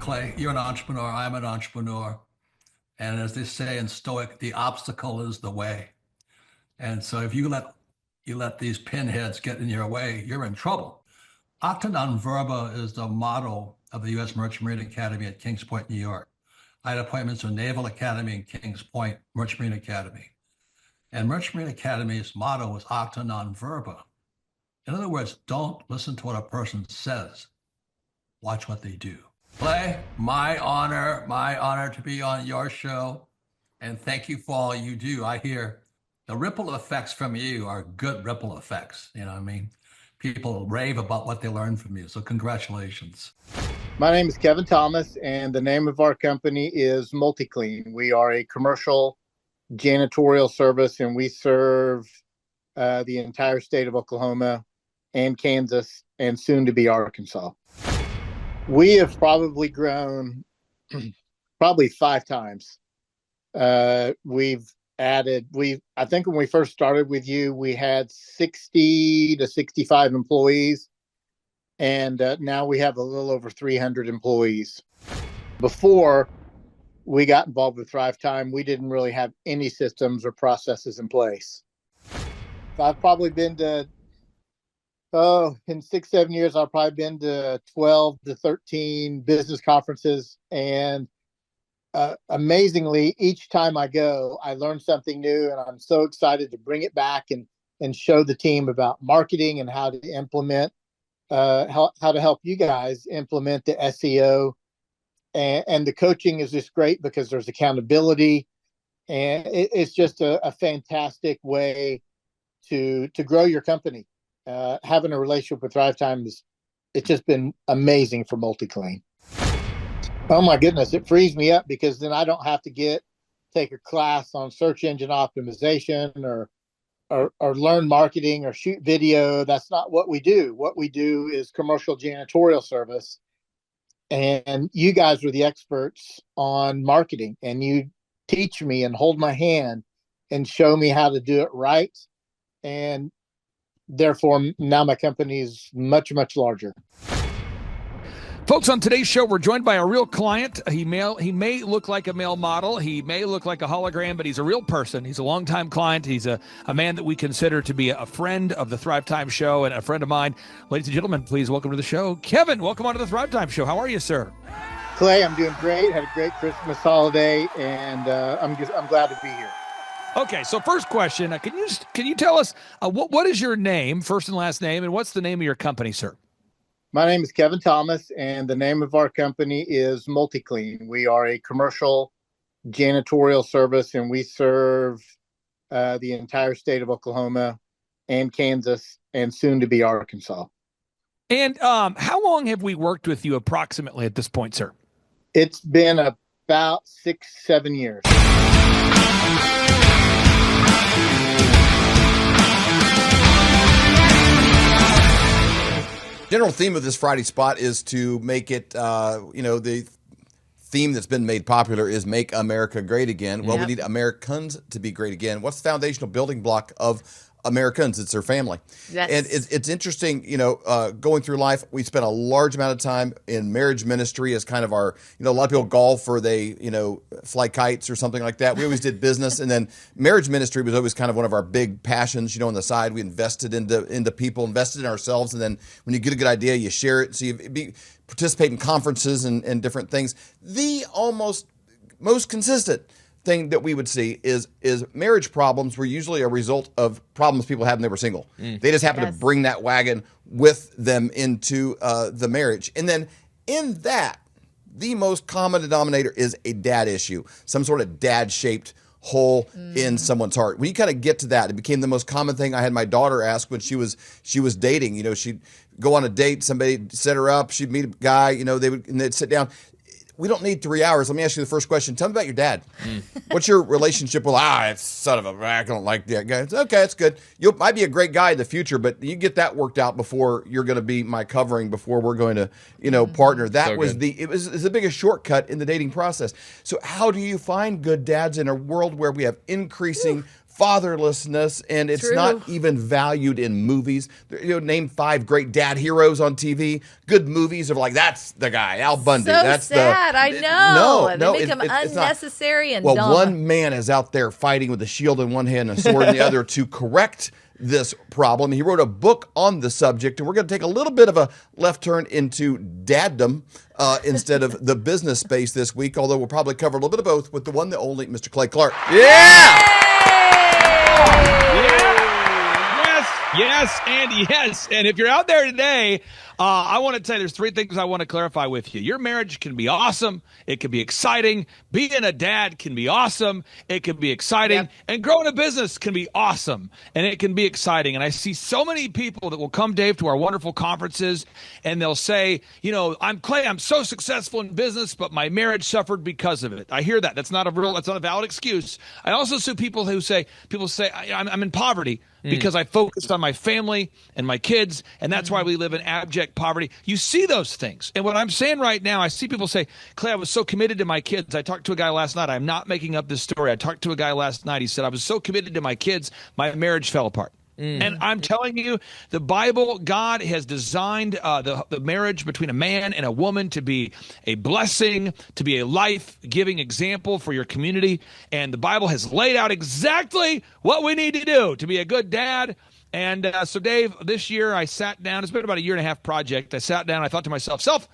Clay, you're an entrepreneur. I'm an entrepreneur. And as they say in Stoic, the obstacle is the way. And so if you let these pinheads get in your way, you're in trouble. Acta non verba is the motto of the U.S. Merchant Marine Academy at Kings Point, New York. I had appointments to Naval Academy and Kings Point Merchant Marine Academy. And Merchant Marine Academy's motto was acta non verba. In other words, don't listen to what a person says. Watch what they do. Clay, my honor to be on your show. And thank you for all you do. I hear the ripple effects from you are good ripple effects. You know what I mean? People rave about what they learn from you. So congratulations. My name is Kevin Thomas, and the name of our company is MultiClean. We are a commercial janitorial service, and we serve the entire state of Oklahoma and Kansas and soon to be Arkansas. We have probably grown probably 5 times. We've added, I think when we first started with you, we had 60 to 65 employees. And now we have a little over 300 employees. Before we got involved with Thrive Time, we didn't really have any systems or processes in place. I've probably been to, in 6-7 years, I've probably been to 12 to 13 business conferences. And amazingly, each time I go, I learn something new, and I'm so excited to bring it back and show the team about marketing and how to implement, how to help you guys implement the SEO. And the coaching is just great because there's accountability, and it's just a fantastic way to grow your company. Having a relationship with Thrive Time it's just been amazing for MultiClean. Oh my goodness, it frees me up because then I don't have to take a class on search engine optimization or learn marketing or shoot video. That's not what we do. What we do is commercial janitorial service. And you guys are the experts on marketing, and you teach me and hold my hand and show me how to do it right. And therefore, now my company is much, much larger. Folks, on today's show, we're joined by a real client. He may look like a male model. He may look like a hologram, but he's a real person. He's a longtime client. He's a man that we consider to be a friend of the Thrive Time Show and a friend of mine. Ladies and gentlemen, please welcome to the show, Kevin. Welcome on to the Thrive Time Show. How are you, sir? Clay, I'm doing great. Had a great Christmas holiday, and I'm glad to be here. Okay, so first question, can you tell us what is your name, first and last name, and what's the name of your company, sir? My name is Kevin Thomas, and the name of our company is MultiClean. We are a commercial janitorial service, and we serve the entire state of Oklahoma and Kansas and soon to be Arkansas. And how long have we worked with you approximately at this point, sir? It's been about 6-7 years. General theme of this Friday spot is to make it, the theme that's been made popular is Make America Great Again. Well, we need Americans to be great again. What's the foundational building block of Americans? It's their family. Yes. And it's interesting, going through life, we spent a large amount of time in marriage ministry as kind of our, a lot of people golf or they, fly kites or something like that. We always did business. And then marriage ministry was always kind of one of our big passions, on the side. We invested into people, invested in ourselves. And then when you get a good idea, you share it. So you participate in conferences and different things. The almost most consistent thing that we would see is marriage problems were usually a result of problems people had when they were single. They just happened to bring that wagon with them into the marriage. And then in that, the most common denominator is a dad issue, some sort of dad-shaped hole in someone's heart. When you kind of get to that, it became the most common thing I had my daughter ask when she was dating. She'd go on a date, somebody set her up, she'd meet a guy, they'd sit down. We don't need 3 hours. Let me ask you the first question. Tell me about your dad. What's your relationship with? It's son of a, I don't like that guy. It's okay, it's good. You might be a great guy in the future, but you get that worked out before you're going to be my covering, before we're going to, partner. That so was good. It was the biggest shortcut in the dating process. So how do you find good dads in a world where we have increasing fatherlessness, and it's True. not even valued in movies. Name 5 great dad heroes on TV. Good movies are like, that's the guy, Al Bundy. So That's sad. I know. No, They become it's not. unnecessary and Well, dumb. one man is out there fighting with a shield in one hand and a sword in the other to correct this problem. He wrote a book on the subject, and we're going to take a little bit of a left turn into daddom instead of the business space this week, although we'll probably cover a little bit of both with the one, the only, Mr. Clay Clark. Yeah! Yes, and yes. And if you're out there today, I want to tell you there's 3 things I want to clarify with you. Your marriage can be awesome. It can be exciting. Being a dad can be awesome. It can be exciting. Yep. And growing a business can be awesome. And it can be exciting. And I see so many people that will come, Dave, to our wonderful conferences, and they'll say, I'm Clay, I'm so successful in business, but my marriage suffered because of it. I hear that. That's not a valid excuse. I also see people say, I'm in poverty because I focused on my family and my kids, and that's why we live in abject poverty. You see those things. And what I'm saying right now, I see people say, Clay, I was so committed to my kids. I talked to a guy last night. I'm not making up this story. I talked to a guy last night. He said, I was so committed to my kids, my marriage fell apart. And I'm telling you, the Bible, God has designed the marriage between a man and a woman to be a blessing, to be a life-giving example for your community. And the Bible has laid out exactly what we need to do to be a good dad. And so, Dave, this year I sat down. It's been about a 1.5-year project. I sat down. I thought to myself,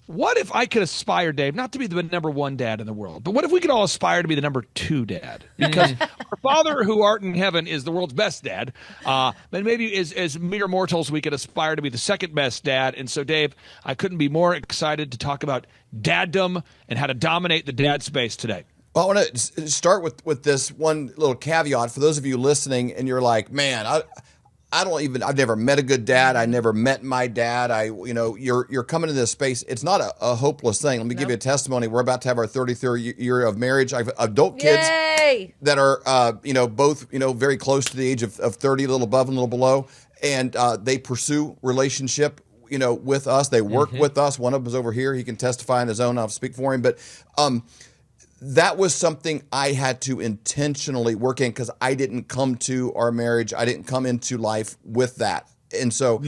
what if I could aspire, Dave, not to be the number 1 dad in the world, but what if we could all aspire to be the number 2 dad? Because our Father who art in heaven is the world's best dad. And maybe as mere mortals, we could aspire to be the second best dad. And so, Dave, I couldn't be more excited to talk about daddom and how to dominate the dad space today. Well, I want to start with this one little caveat for those of you listening, and you're like, man, I've never met a good dad. I never met my dad. You're coming to this space. It's not a hopeless thing. Let me give you a testimony. We're about to have our 33rd year of marriage. I have adult kids that are, both, very close to the age of 30, a little above and a little below. And they pursue relationship, with us. They work with us. One of them is over here. He can testify on his own. I'll speak for him. But that was something I had to intentionally work in because I didn't come to our marriage. I didn't come into life with that. And so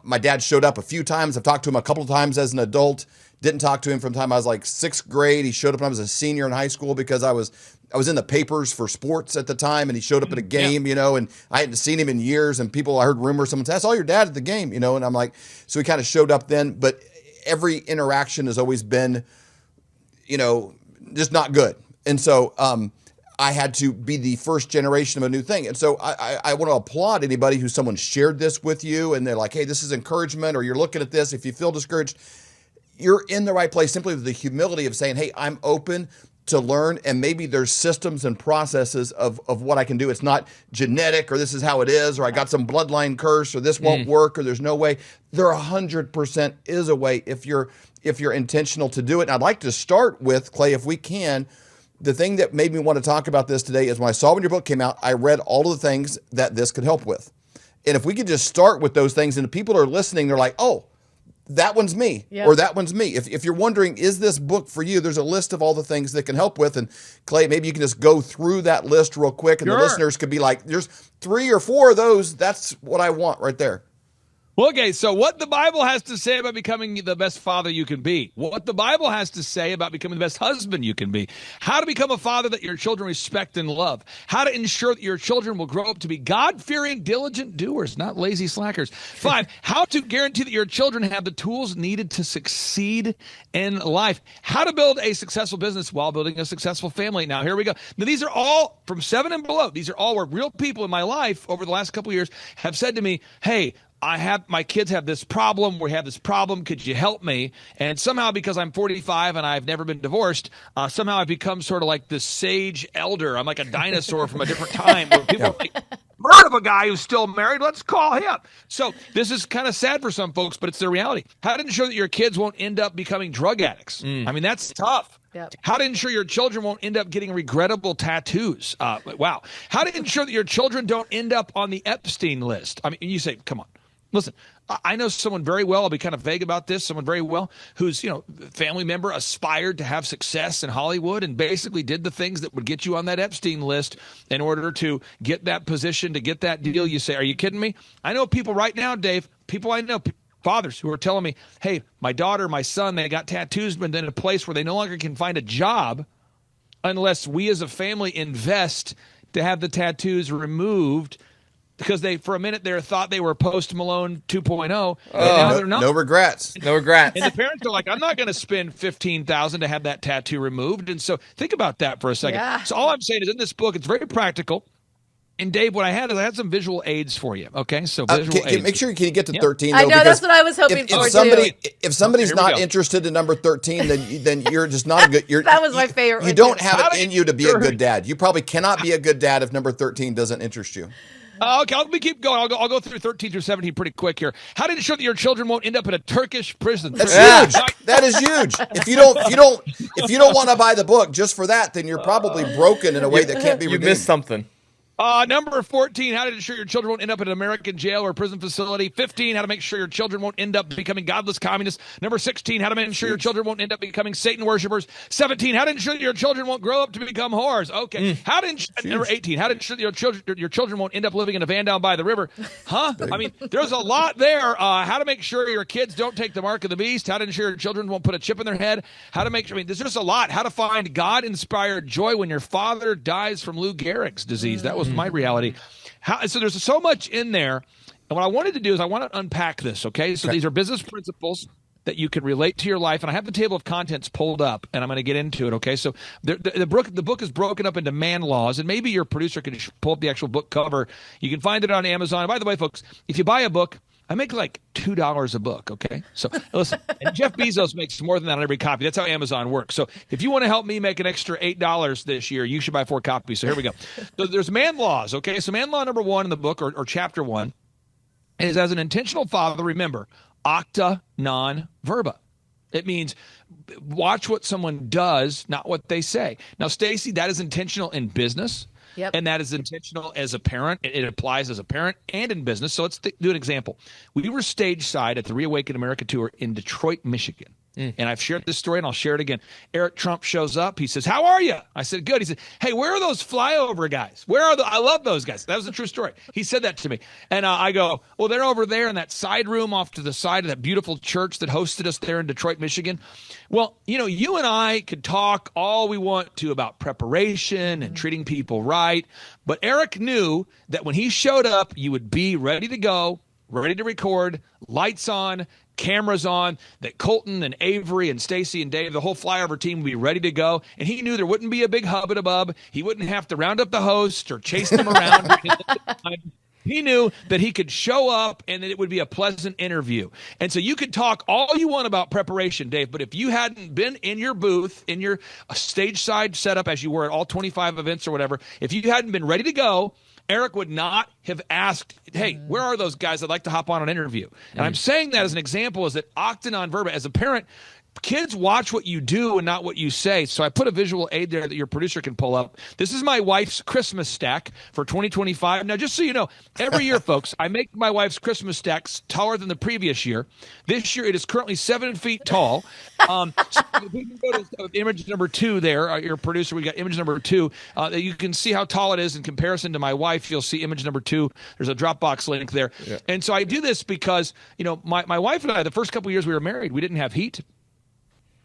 my dad showed up a few times. I've talked to him a couple of times as an adult. Didn't talk to him from the time I was like 6th grade. He showed up when I was a senior in high school because I was in the papers for sports at the time, and he showed up at a game, and I hadn't seen him in years. And I heard rumors, someone said, I saw your dad at the game, and I'm like, so he kind of showed up then. But every interaction has always been, just not good. And so I had to be the first generation of a new thing. And so I want to applaud anybody who someone shared this with you and they're like, hey, this is encouragement, or you're looking at this. If you feel discouraged, you're in the right place simply with the humility of saying, hey, I'm open to learn, and maybe there's systems and processes of what I can do. It's not genetic, or this is how it is, or I got some bloodline curse, or this won't work, or there's no way. There 100% is a way if you're intentional to do it. And I'd like to start with, Clay, if we can, the thing that made me want to talk about this today is when I saw when your book came out, I read all of the things that this could help with. And if we could just start with those things, and the people are listening, they're like, oh, that one's me, or that one's me. If you're wondering, is this book for you? There's a list of all the things that can help with. And Clay, maybe you can just go through that list real quick, and the listeners could be like, there's 3 or 4 of those. That's what I want right there. Well, okay, so what the Bible has to say about becoming the best father you can be, what the Bible has to say about becoming the best husband you can be, how to become a father that your children respect and love, how to ensure that your children will grow up to be God-fearing, diligent doers, not lazy slackers. 5, how to guarantee that your children have the tools needed to succeed in life, how to build a successful business while building a successful family. Now, here we go. Now, these are all from 7 and below. These are all where real people in my life over the last couple of years have said to me, hey, my kids have this problem. We have this problem. Could you help me? And somehow, because I'm 45 and I've never been divorced, somehow I've become sort of like this sage elder. I'm like a dinosaur from a different time where people are like, heard of a guy who's still married. Let's call him. So this is kind of sad for some folks, but it's the reality. How to ensure that your kids won't end up becoming drug addicts. I mean, that's tough. Yep. How to ensure your children won't end up getting regrettable tattoos. Wow. How to ensure that your children don't end up on the Epstein list. I mean, you say, come on. Listen, I know someone very well. I'll be kind of vague about this. Someone very well whose family member aspired to have success in Hollywood and basically did the things that would get you on that Epstein list in order to get that position, to get that deal. You say, are you kidding me? I know people right now, Dave, people I know, fathers who are telling me, hey, my daughter, my son, they got tattoos, but then in a place where they no longer can find a job unless we as a family invest to have the tattoos removed, because they, for a minute there, thought they were Post Malone 2.0. And now they're not. No regrets. No regrets. And the parents are like, I'm not going to spend $15,000 to have that tattoo removed. And so think about that for a second. Yeah. So all I'm saying is in this book, it's very practical. And Dave, what I had is I had some visual aids for you. Okay, so visual aids. Make sure you can get to 13. I though, know, because that's what I was hoping for, if somebody's Here we not go. interested in number 13, then you're just not a good. That was my favorite You one, don't too. have it in you to be a good dad. You probably cannot be a good dad if number 13 doesn't interest you. Okay, let me keep going. I'll go through 13 through 17 pretty quick here. How to ensure that your children won't end up in a Turkish prison? That's huge. That is huge. If you don't want to buy the book just for that, then you're probably broken in a way that can't be You redeemed. missed something. Number 14, how to ensure your children won't end up in an American jail or prison facility. 15, how to make sure your children won't end up becoming godless communists. Number 16, how to ensure your children won't end up becoming Satan worshipers. 17, how to ensure that your children won't grow up to become whores. Okay. Number 18, how to ensure that your children won't end up living in a van down by the river. Huh? I mean, there's a lot there. How to make sure your kids don't take the mark of the beast. How to ensure your children won't put a chip in their head. How to make sure, there's just a lot. How to find God-inspired joy when your father dies from Lou Gehrig's disease. That was my reality. So there's so much in there. And what I wanted to do is I want to unpack this, okay? So these are business principles that you can relate to your life. And I have the table of contents pulled up, and I'm going to get into it, okay? So the book is broken up into man laws, and maybe your producer can pull up the actual book cover. You can find it on Amazon. And by the way, folks, if you buy a book, I make like $2 a book, okay? So listen, and Jeff Bezos makes more than that on every copy. That's how Amazon works. So if you want to help me make an extra $8 this year, you should buy 4 copies. So here we go. So there's man laws, okay? So man law number 1 in the book, or chapter 1, is as an intentional father, remember, acta non verba. It means watch what someone does, not what they say. Now, Stacy, that is intentional in business. Yep. And that is intentional as a parent. It applies as a parent and in business. So let's do an example. We were stage side at the Reawaken America tour in Detroit, Michigan. And I've shared this story, and I'll share it again. Eric Trump shows up. He says, how are you? I said, good. He said, hey, where are those flyover guys? Where are I love those guys. That was a true story. He said that to me. And I go, well, they're over there in that side room off to the side of that beautiful church that hosted us there in Detroit, Michigan. Well, you and I could talk all we want to about preparation and treating people right. But Eric knew that when he showed up, you would be ready to go, ready to record, lights on, cameras on, that Colton and Avery and Stacy and Dave, the whole flyover team, would be ready to go. And he knew there wouldn't be a big hubbub. He wouldn't have to round up the host or chase them around. He knew that he could show up and that it would be a pleasant interview. And so you could talk all you want about preparation, Dave, but if you hadn't been in your booth, in your stage side setup as you were at all 25 events or whatever, if you hadn't been ready to go, Eric would not have asked, hey, where are those guys that'd like to hop on an interview? And I'm saying that as an example is that acta non verba, as a parent, kids watch what you do and not what you say. So I put a visual aid there that your producer can pull up. This is my wife's Christmas stack for 2025. Now, just so you know, every year, folks, I make my wife's Christmas stacks taller than the previous year. This year, it is currently 7 feet tall. So if we can go to image number 2 there, your producer, we got image number 2. You can see how tall it is in comparison to my wife. You'll see image number 2. There's a Dropbox link there. Yeah. And so I do this because, my wife and I, the first couple of years we were married, we didn't have heat.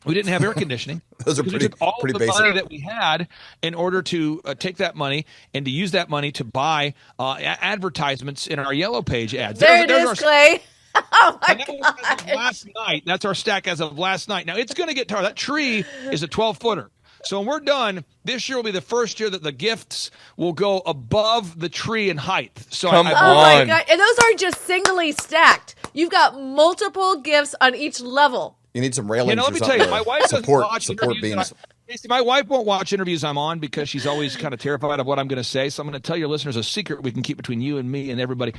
We didn't have air conditioning. Those are we took all of the money that we had in order to take that money and to use that money to buy advertisements in our Yellow Page ads. There it is, Clay. Oh, my God. As of last night. That's our stack as of last night. Now, it's going to get taller. That tree is a 12-footer. So when we're done, this year will be the first year that the gifts will go above the tree in height. So Come on. Oh, my God. And those aren't just singly stacked. You've got multiple gifts on each level. You need some railings. Let me tell you, my wife doesn't watch support interviews. beams. My wife won't watch interviews I'm on because she's always kind of terrified of what I'm going to say. So I'm going to tell your listeners a secret we can keep between you and me and everybody.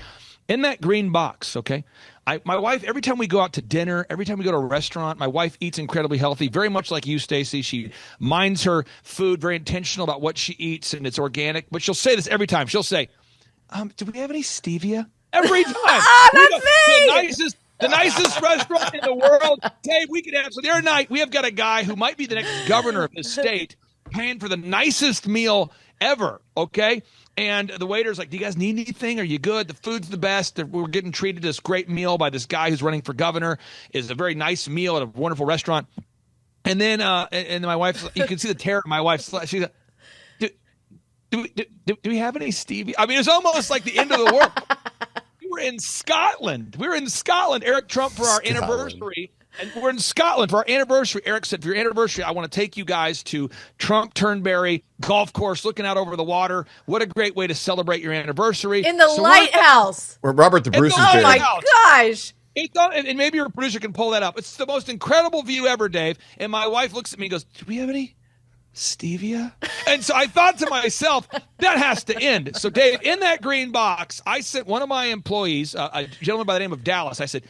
In that green box, okay, my wife, every time we go out to dinner, every time we go to a restaurant, my wife eats incredibly healthy, very much like you, Stacy. She minds her food, very intentional about what she eats, and it's organic. But she'll say this every time. She'll say, do we have any stevia? every time. Ah, We that's go to me. the nicest restaurant in the world. Dave, we could have. So the other night, we have got a guy who might be the next governor of this state paying for the nicest meal ever, okay? And the waiter's like, do you guys need anything? Are you good? The food's the best. We're getting treated this great meal by this guy who's running for governor. It's a very nice meal at a wonderful restaurant. And then and my wife, you can see the terror in my wife's. She's like, do we have any stevia? I mean, it's almost like the end of the world. We were in Scotland. Eric Trump for our anniversary. And we're in Scotland for our anniversary. Eric said, for your anniversary, I want to take you guys to Trump Turnberry golf course, looking out over the water. What a great way to celebrate your anniversary. In the lighthouse. Where Robert the Bruce is Oh there. my gosh. And maybe your producer can pull that up. It's the most incredible view ever, Dave. And my wife looks at me and goes, do we have any stevia? And so I thought to myself, that has to end. So, Dave, in that green box, I sent one of my employees, a gentleman by the name of Dallas, I said,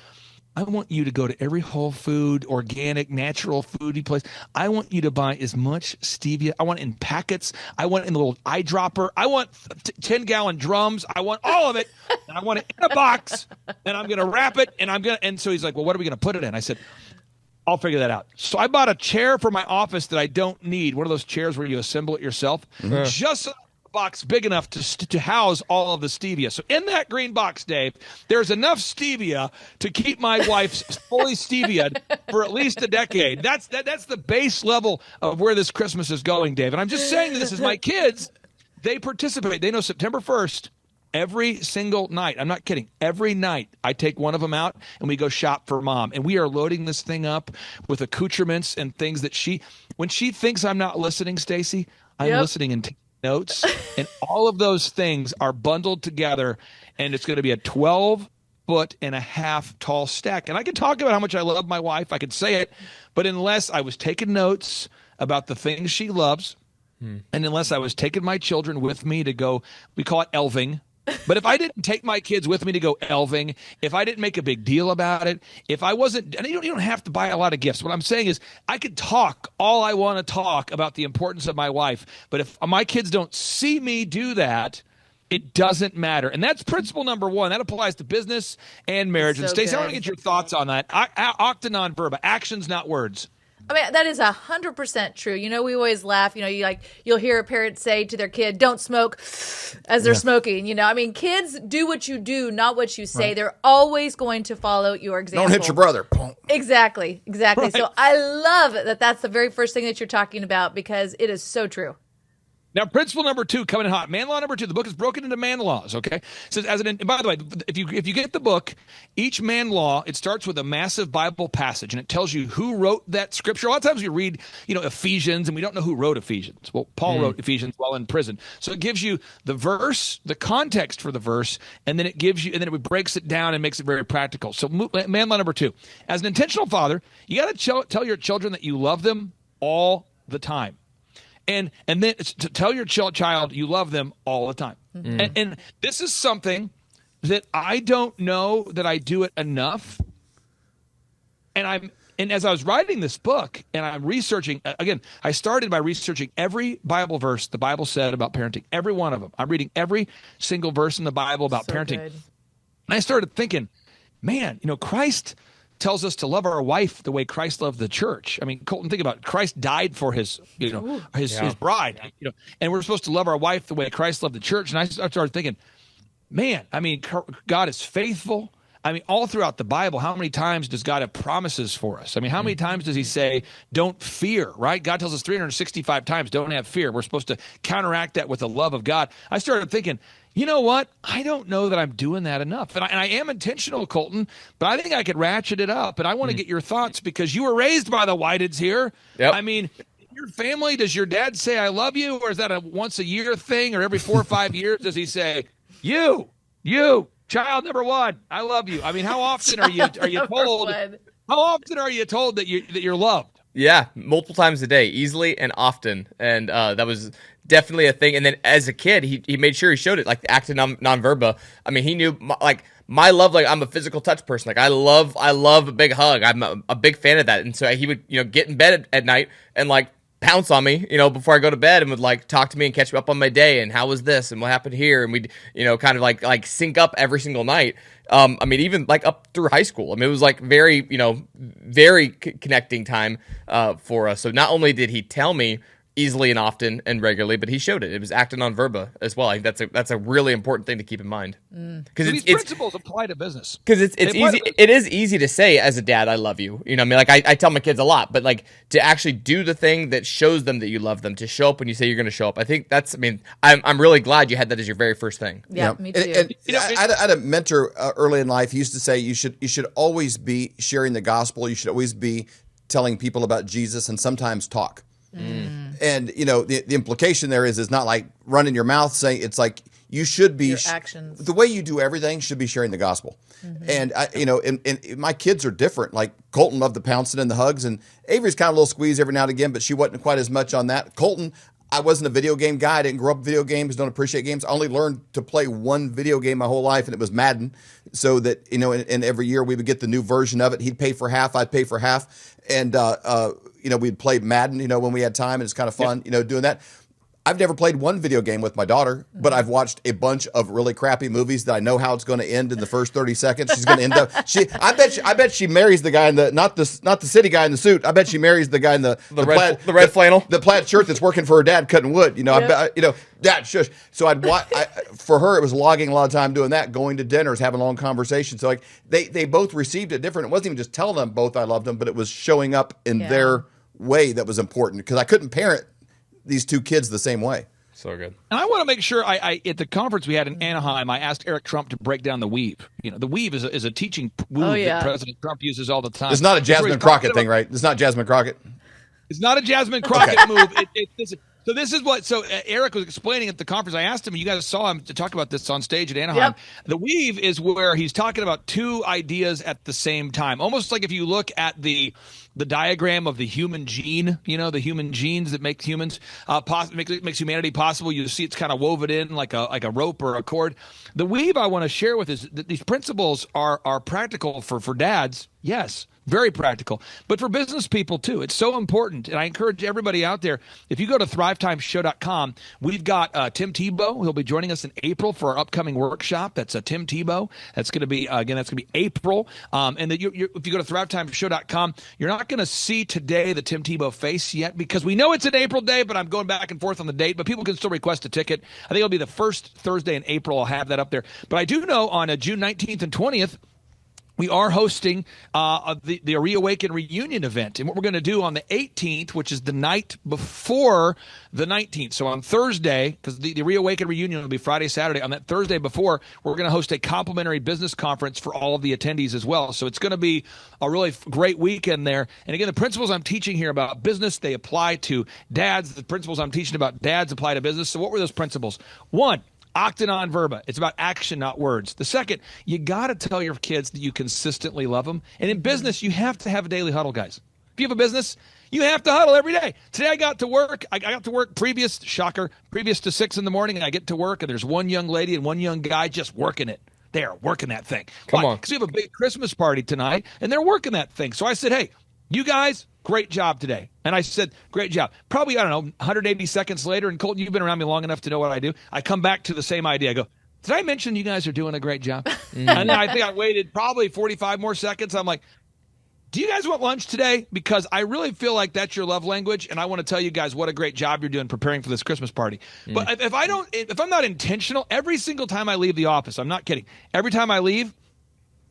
I want you to go to every Whole Food, organic, natural foodie place. I want you to buy as much stevia. I want it in packets. I want it in a little eyedropper. I want 10-gallon drums. I want all of it. And I want it in a box. And I'm going to wrap it. And so he's like, well, what are we going to put it in? I said, I'll figure that out. So I bought a chair for my office that I don't need. One of those chairs where you assemble it yourself. Mm-hmm. Just a box big enough to house all of the stevia. So in that green box, Dave, there's enough stevia to keep my wife's fully stevia for at least a decade. That's the base level of where this Christmas is going, Dave. And I'm just saying this as my kids, they participate. They know September 1st, every single night. I'm not kidding. Every night I take one of them out and we go shop for mom. And we are loading this thing up with accoutrements and things that when she thinks I'm not listening, Stacy, I'm listening and taking notes. And all of those things are bundled together. And it's going to be a 12.5-foot tall stack. And I can talk about how much I love my wife. I could say it. But unless I was taking notes about the things she loves, and unless I was taking my children with me to go, we call it elving. But if I didn't take my kids with me to go elving, if I didn't make a big deal about it, if I wasn't, and you don't have to buy a lot of gifts. What I'm saying is I could talk all I want to talk about the importance of my wife. But if my kids don't see me do that, it doesn't matter. And that's principle number one. That applies to business and marriage. And Stacey, I want to get your thoughts on that. Octa non verba, actions, not words. I mean, that is 100% true. You know, we always laugh. You know, you'll hear a parent say to their kid, "Don't smoke," as they're smoking. You know, I mean, kids do what you do, not what you say. Right. They're always going to follow your example. Don't hit your brother. Exactly. Right. So I love that. That's the very first thing that you're talking about because it is so true. Now, principle number 2, coming in hot. Man law number 2. The book is broken into man laws, okay? So by the way, if you get the book, each man law, it starts with a massive Bible passage, and it tells you who wrote that scripture. A lot of times we read, Ephesians, and we don't know who wrote Ephesians. Well, Paul wrote Ephesians while in prison. So it gives you the verse, the context for the verse, and then it breaks it down and makes it very practical. So man law number 2. As an intentional father, you got to tell your children that you love them all the time. And then to tell your child you love them all the time. Mm-hmm. And this is something that I don't know that I do it enough. And as I was writing this book and I'm researching, again, I started by researching every Bible verse the Bible said about parenting, every one of them. I'm reading every single verse in the Bible about parenting. Good. And I started thinking, man, Christ tells us to love our wife the way Christ loved the church. I mean, Colton, think about it. Christ died for his bride, and we're supposed to love our wife the way Christ loved the church. And I started thinking, man, I mean, God is faithful. I mean, all throughout the Bible, how many times does God have promises for us? I mean, how many times does he say, don't fear, right? God tells us 365 times, don't have fear. We're supposed to counteract that with the love of God. I started thinking, you know what? I don't know that I'm doing that enough. And I am intentional, Colton, but I think I could ratchet it up. And I want to get your thoughts because you were raised by the Whiteds here. Yep. I mean, your family, does your dad say, I love you? Or is that a once a year thing? Or every 4 or 5 years, does he say, you, child number 1, I love you? I mean, how often are you told? How often are you told that you're loved? Yeah, multiple times a day, easily and often, and that was definitely a thing. And then as a kid, he made sure he showed it, like the active non-verba. I mean, he knew my love. Like I'm a physical touch person. Like I love a big hug. I'm a big fan of that. And so he would get in bed at night and pounce on me, before I go to bed, and would like talk to me and catch me up on my day and how was this and what happened here, and we'd kind of like sync up every single night. I mean, even like up through high school. I mean, it was like very very connecting time for us. So not only did he tell me easily and often and regularly, but he showed it. It was acting on verba as well. I think that's a really important thing to keep in mind, because these principles apply to business. Because it's easy. It is easy to say as a dad, "I love you." I mean, like I tell my kids a lot, but like to actually do the thing that shows them that you love them, to show up when you say you're going to show up. I think that's. I mean, I'm really glad you had that as your very first thing. Yeah, me too. And I had a mentor early in life. He used to say you should always be sharing the gospel. You should always be telling people about Jesus, and sometimes talk. And the implication there is not like running your mouth saying, it's like you should be your actions. The way you do everything should be sharing the gospel. And and my kids are different. Like Colton loved the pouncing and the hugs, and Avery's kind of a little squeeze every now and again, but she wasn't quite as much on that. Colton, I wasn't a video game guy. I didn't grow up with video games, don't appreciate games. I only learned to play one video game my whole life, and it was Madden. So that, and every year we would get the new version of it. He'd pay for half, I'd pay for half. And, we'd play Madden, when we had time, and it's kind of fun, doing that. I've never played one video game with my daughter, but I've watched a bunch of really crappy movies that I know how it's going to end in the first 30 seconds. She's going to end up. I bet she marries the guy in the not the city guy in the suit. I bet she marries the guy in the red flannel, the plaid shirt that's working for her dad cutting wood. I bet that shush. So for her, it was logging a lot of time doing that, going to dinners, having long conversations. So like they both received it different. It wasn't even just telling them both I loved them, but it was showing up in their way that was important, because I couldn't parent these two kids the same way. So good. And I want to make sure I at the conference we had in Anaheim, I asked Eric Trump to break down the weave. The weave is a teaching move that President Trump uses all the time. It's not a Jasmine Crockett thing, right? It's not Jasmine Crockett. It's not a Jasmine Crockett move. So this is what. So Eric was explaining at the conference. I asked him. You guys saw him to talk about this on stage at Anaheim. Yep. The weave is where he's talking about two ideas at the same time. Almost like if you look at the diagram of the human gene. The human genes that make humans makes humanity possible. You see it's kind of woven in like a rope or a cord. The weave I want to share with is that these principles are practical for dads. Yes. Very practical, but for business people too. It's so important. And I encourage everybody out there, if you go to thrivetimeshow.com, we've got Tim Tebow. He'll be joining us in April for our upcoming workshop. That's Tim Tebow. That's going to be, April. And if you go to thrivetimeshow.com, you're not going to see today the Tim Tebow face yet, because we know it's an April day, but I'm going back and forth on the date, but people can still request a ticket. I think it'll be the first Thursday in April. I'll have that up there. But I do know on June 19th and 20th, we are hosting the Reawaken reunion event. And what we're going to do on the 18th, which is the night before the 19th. So on Thursday, because the Reawaken reunion will be Friday, Saturday. On that Thursday before, we're going to host a complimentary business conference for all of the attendees as well. So it's going to be a really great weekend there. And again, the principles I'm teaching here about business, they apply to dads. The principles I'm teaching about dads apply to business. So what were those principles? One, Octa non verba. It's about action, not words. The second, you got to tell your kids that you consistently love them. And in business, you have to have a daily huddle, guys. If you have a business, you have to huddle every day. Today I got to work. I got to work previous to 6 in the morning. And I get to work, and there's one young lady and one young guy just working it. They are working that thing. Come on. Because we have a big Christmas party tonight, and they're working that thing. So I said, hey, you guys, great job today. And I said, great job. Probably, 180 seconds later, and Colton, you've been around me long enough to know what I do. I come back to the same idea. I go, did I mention you guys are doing a great job? And then I think I waited probably 45 more seconds. I'm like, do you guys want lunch today? Because I really feel like that's your love language, and I want to tell you guys what a great job you're doing preparing for this Christmas party. But if I'm not intentional, every single time I leave the office, I'm not kidding, every time I leave,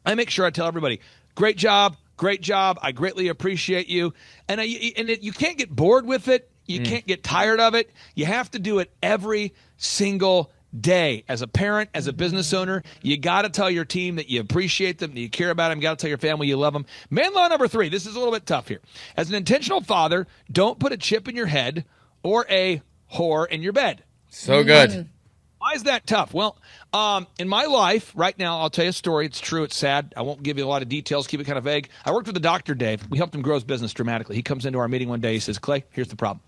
I make sure I tell everybody, great job. Great job. I greatly appreciate you. And you can't get bored with it. You can't get tired of it. You have to do it every single day. As a parent, as a business owner, you got to tell your team that you appreciate them, that you care about them. You got to tell your family you love them. Man law number 3. This is a little bit tough here. As an intentional father, don't put a chip in your head or a whore in your bed. So good. Why is that tough? Well, in my life right now, I'll tell you a story. It's true. It's sad. I won't give you a lot of details. Keep it kind of vague. I worked with the doctor, Dave. We helped him grow his business dramatically. He comes into our meeting one day. He says, Clay, here's the problem.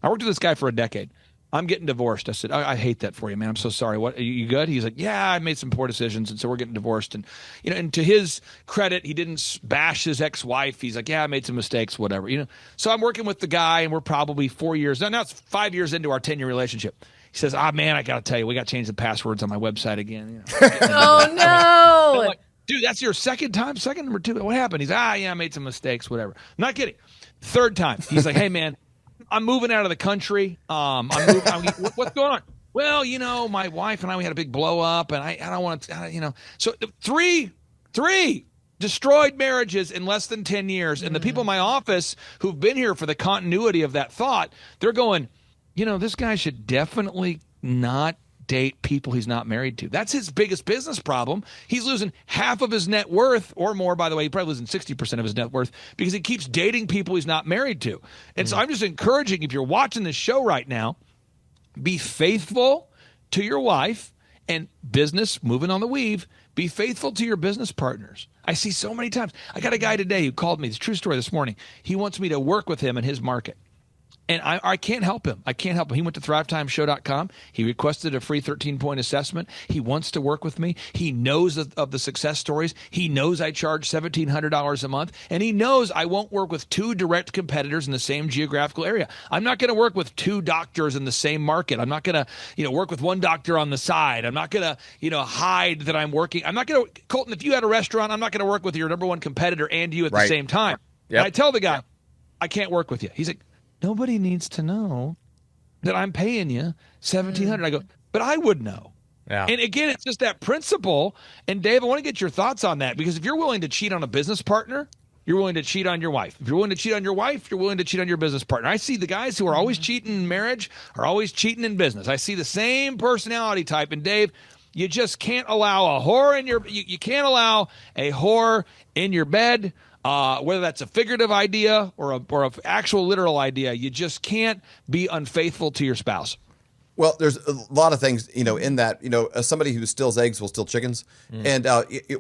I worked with this guy for a decade. I'm getting divorced. I said, I hate that for you, man. I'm so sorry. What, you good? He's like, yeah, I made some poor decisions, and so we're getting divorced. And and to his credit, he didn't bash his ex-wife. He's like, yeah, I made some mistakes, whatever. So I'm working with the guy, and we're probably 4 years now. It's 5 years into our 10-year relationship. He says, man, I got to tell you, we got to change the passwords on my website again. Oh no! I'm like, dude, that's your second time. Second number two. What happened? He's yeah, I made some mistakes, whatever. I'm not kidding. Third time, he's like, hey, man. I'm moving out of the country. What's going on? Well, my wife and we had a big blow up, and I don't want to, So three destroyed marriages in less than 10 years. And the people in my office who've been here for the continuity of that thought, they're going, this guy should definitely not date people he's not married to. That's his biggest business problem. He's losing half of his net worth or more, by the way. He's probably losing 60% of his net worth because he keeps dating people he's not married to. And so I'm just encouraging, if you're watching this show right now, be faithful to your wife and business, moving on the weave, be faithful to your business partners. I see so many times. I got a guy today who called me. It's a true story this morning. He wants me to work with him in his market. And I can't help him. He went to thrivetimeshow.com. He requested a free 13-point assessment. He wants to work with me. He knows of the success stories. He knows I charge $1,700 a month. And he knows I won't work with two direct competitors in the same geographical area. I'm not going to work with two doctors in the same market. I'm not going to, work with one doctor on the side. I'm not going to, hide that I'm working. I'm not going to, Colton, if you had a restaurant, I'm not going to work with your number one competitor and you at the same time. Yep. And I tell the guy, I can't work with you. He's like, nobody needs to know that I'm paying you $1,700. I go, but I would know. Yeah. And again, it's just that principle. And Dave, I want to get your thoughts on that, because if you're willing to cheat on a business partner, you're willing to cheat on your wife. If you're willing to cheat on your wife, you're willing to cheat on your business partner. I see the guys who are always cheating in marriage are always cheating in business. I see the same personality type. And Dave, you just can't allow a whore in your, you can't allow a whore in your bed. Whether that's a figurative idea or a actual literal idea, you just can't be unfaithful to your spouse. Well, there's a lot of things, in that, as somebody who steals eggs will steal chickens. And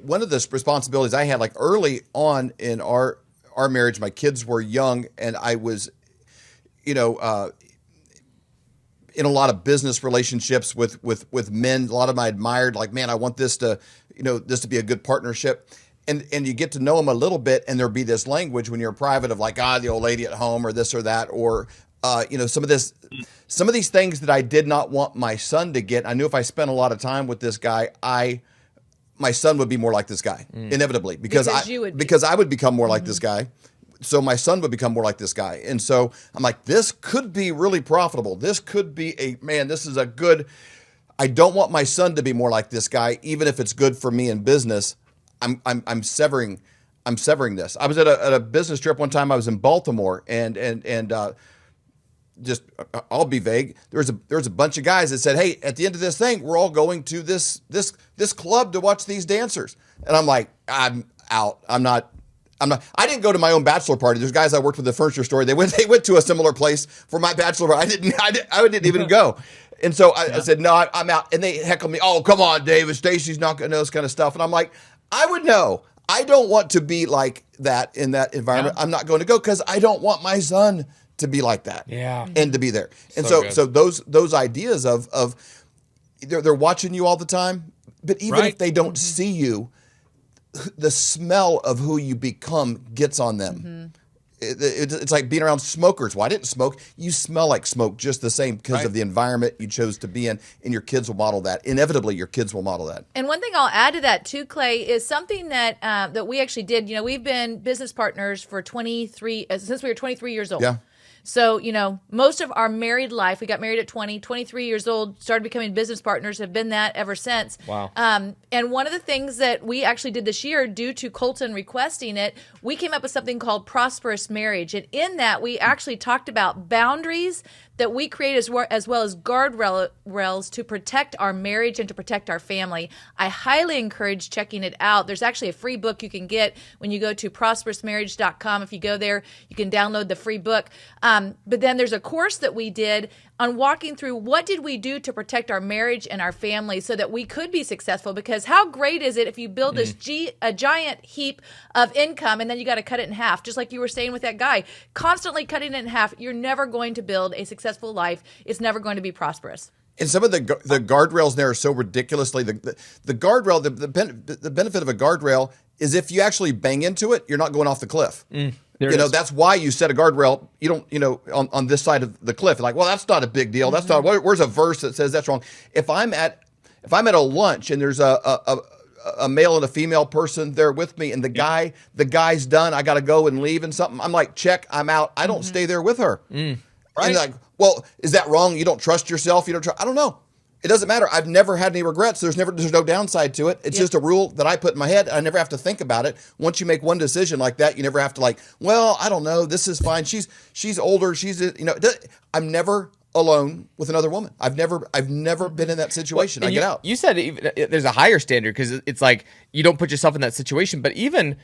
one of the responsibilities I had, like early on in our marriage, my kids were young, and I was, in a lot of business relationships with men. A lot of them I admired, like, man, I want this to, this to be a good partnership. And you get to know them a little bit, and there'll be this language when you're private of like, the old lady at home, or this or that, or some of these things that I did not want my son to get. I knew if I spent a lot of time with this guy, my son would be more like this guy, inevitably, because I would become more like this guy. So my son would become more like this guy. And so I'm like, this could be really profitable. This could be this is a good, I don't want my son to be more like this guy, even if it's good for me in business. I'm severing this. I was at a business trip one time. I was in Baltimore, and just I'll be vague. There's a bunch of guys that said, "Hey, at the end of this thing, we're all going to this club to watch these dancers." And I'm like, I'm out. I'm not. I didn't go to my own bachelor party. There's guys I worked with at the furniture store. They went to a similar place for my bachelor party. I didn't even go. And so I said, no, I'm out. And they heckled me. Oh, come on, David. Stacy's not going to know this kind of stuff. And I'm like, I would know. I don't want to be like that in that environment. Yeah. I'm not going to go because I don't want my son to be like that. Yeah. And to be there. And so those ideas of they're watching you all the time, but even if they don't see you, the smell of who you become gets on them. Mm-hmm. It's like being around smokers. Well, I didn't smoke. You smell like smoke just the same because of the environment you chose to be in, and your kids will model that. Inevitably, your kids will model that. And one thing I'll add to that too, Clay, is something that we actually did. We've been business partners for since we were 23 years old. Yeah. So, most of our married life, we got married at 23 years old, started becoming business partners, have been that ever since. Wow. And one of the things that we actually did this year, due to Colton requesting it, we came up with something called Prosperous Marriage. And in that, we actually talked about boundaries that we create as well as guardrails to protect our marriage and to protect our family. I highly encourage checking it out. There's actually a free book you can get when you go to prosperousmarriage.com. If you go there, you can download the free book. But then there's a course that we did on walking through what did we do to protect our marriage and our family so that we could be successful. Because how great is it if you build this a giant heap of income and then you got to cut it in half, just like you were saying with that guy, constantly cutting it in half. You're never going to build a successful successful life, it's never going to be prosperous. And some of the guardrails there are so ridiculously the guardrail. The benefit of a guardrail is if you actually bang into it, you're not going off the cliff. That's why you set a guardrail. You don't, on this side of the cliff. Like, well, that's not a big deal. That's not. Where's a verse that says that's wrong? If I'm at a lunch and there's a male and a female person there with me, and the guy's done, I got to go and leave and something. I'm like, check, I'm out. I don't stay there with her. Right? And like, well, is that wrong? You don't trust yourself. I don't know. It doesn't matter. I've never had any regrets. There's no downside to it. It's just a rule that I put in my head. I never have to think about it. Once you make one decision like that, you never have to well, I don't know. This is fine. She's older. I'm never alone with another woman. I've never been in that situation. I get out. You said there's a higher standard because it's like you don't put yourself in that situation. But even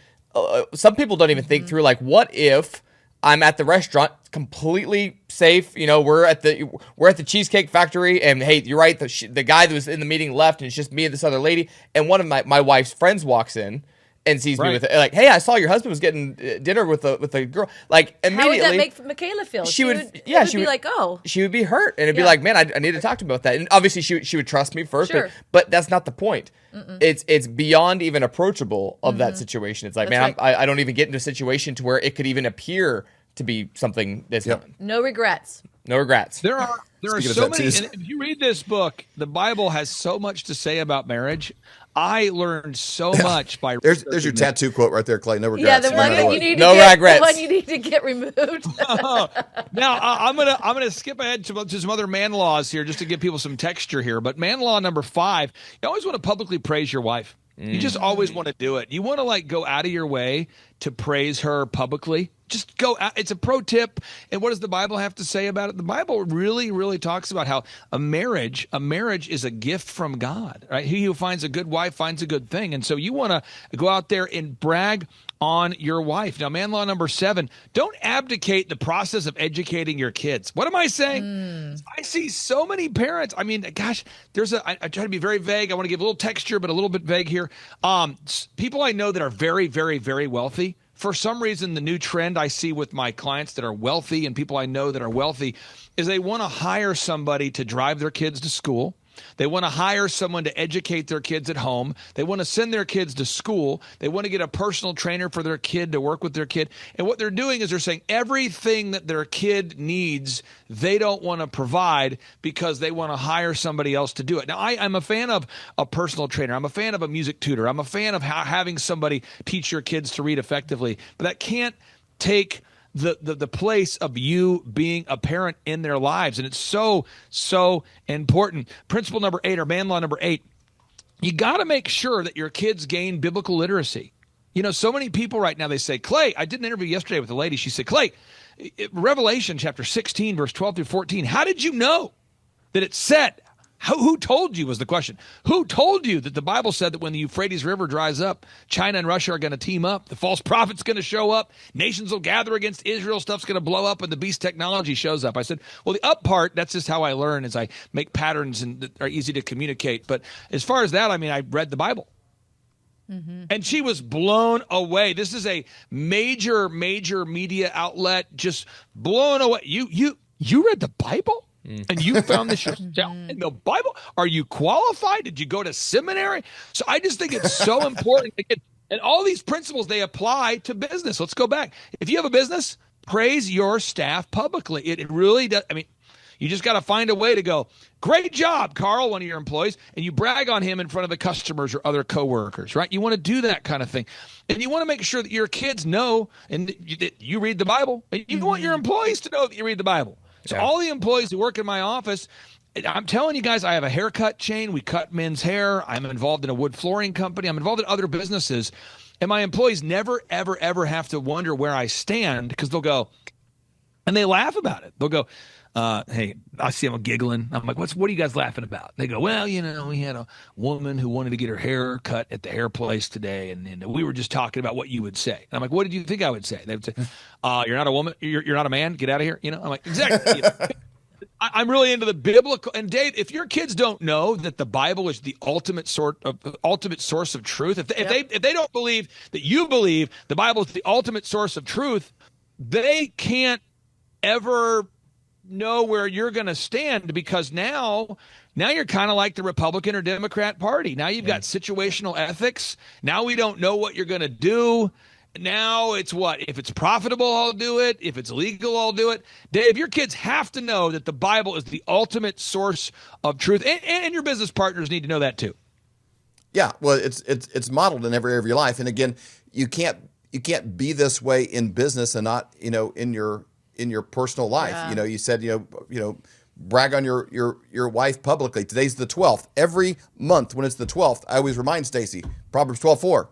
some people don't even think through what if I'm at the restaurant, completely safe. We're at the Cheesecake Factory, and hey, you're right. The guy that was in the meeting left, and it's just me and this other lady. And one of my wife's friends walks in and sees me with it. Like, hey, I saw your husband was getting dinner with a girl. Like, immediately, how would that make Michaela feel? She would be like, oh, she would be hurt, and it'd be like, man, I need to talk to him about that. And obviously, she would trust me first, but that's not the point. It's beyond even approachable of that situation. It's like, that's man, I don't even get into a situation to where it could even appear to be something that's not. No regrets. No regrets. There are so many. And if you read this book, the Bible has so much to say about marriage. I learned so much by. There's your tattoo quote right there, Clay. No regrets. Yeah, the one you need to get removed. Now I'm gonna skip ahead to some other man laws here, just to give people some texture here. But man law number 5: you always want to publicly praise your wife. You just always want to do it. You want to go out of your way to praise her publicly. Just go out. It's a pro tip. And what does the Bible have to say about it? The Bible really, really talks about how a marriage is a gift from God, right? He who finds a good wife finds a good thing. And so you want to go out there and brag on your wife. Now, man law number 7, don't abdicate the process of educating your kids. What am I saying? I see so many parents. I mean, gosh, I try to be very vague. I want to give a little texture, but a little bit vague here. People I know that are very, very, very wealthy. For some reason, the new trend I see with my clients that are wealthy and people I know that are wealthy is they want to hire somebody to drive their kids to school. They want to hire someone to educate their kids at home. They want to send their kids to school. They want to get a personal trainer for their kid to work with their kid. And what they're doing is they're saying everything that their kid needs, they don't want to provide because they want to hire somebody else to do it. Now, I'm a fan of a personal trainer. I'm a fan of a music tutor. I'm a fan of having somebody teach your kids to read effectively. But that can't take the place of you being a parent in their lives. And it's so important. Principle number 8, or man law number 8, you got to make sure that your kids gain biblical literacy. So many people right now, they say, Clay, I did an interview yesterday with a lady. She said, Clay, Revelation chapter 16, verse 12 through 14, how did you know that it said, who told you was the question. Who told you that the Bible said that when the Euphrates River dries up, China and Russia are going to team up, the false prophet's going to show up, nations will gather against Israel, stuff's going to blow up, and the beast technology shows up? I said, well, the up part, that's just how I learn, is I make patterns and that are easy to communicate. But as far as that, I read the Bible. And she was blown away. This is a major media outlet, just blown away. You read the Bible? And you found this yourself in the Bible? Are you qualified? Did you go to seminary? So I just think it's so important. And all these principles, they apply to business. Let's go back. If you have a business, praise your staff publicly. It really does. You just got to find a way to go, great job, Carl, one of your employees, and you brag on him in front of the customers or other coworkers, right? You want to do that kind of thing. And you want to make sure that your kids know and that you read the Bible. And you want your employees to know that you read the Bible. So all the employees who work in my office, I'm telling you guys, I have a haircut chain. We cut men's hair. I'm involved in a wood flooring company. I'm involved in other businesses. And my employees never, ever, ever have to wonder where I stand because they'll go, and they laugh about it. They'll go, hey, I see them giggling. I'm like, what are you guys laughing about? They go, well, we had a woman who wanted to get her hair cut at the hair place today, and we were just talking about what you would say. And I'm like, what did you think I would say? They would say, you're not a woman, you're not a man, get out of here. I'm like, exactly. I'm really into the biblical. And Dave, if your kids don't know that the Bible is the ultimate source of truth, if they don't believe that you believe the Bible is the ultimate source of truth, they can't ever know where you're going to stand, because now you're kind of like the Republican or Democrat Party. Now you've got situational ethics. Now we don't know what you're going to do. Now it's what? If it's profitable, I'll do it. If it's legal, I'll do it. Dave, your kids have to know that the Bible is the ultimate source of truth, and your business partners need to know that too. Yeah, well, it's modeled in every area of your life, and again, you can't be this way in business and not in your personal life. Yeah. You said brag on your wife publicly. Today's the 12th. Every month when it's the 12th, I always remind Stacy, Proverbs 12:4.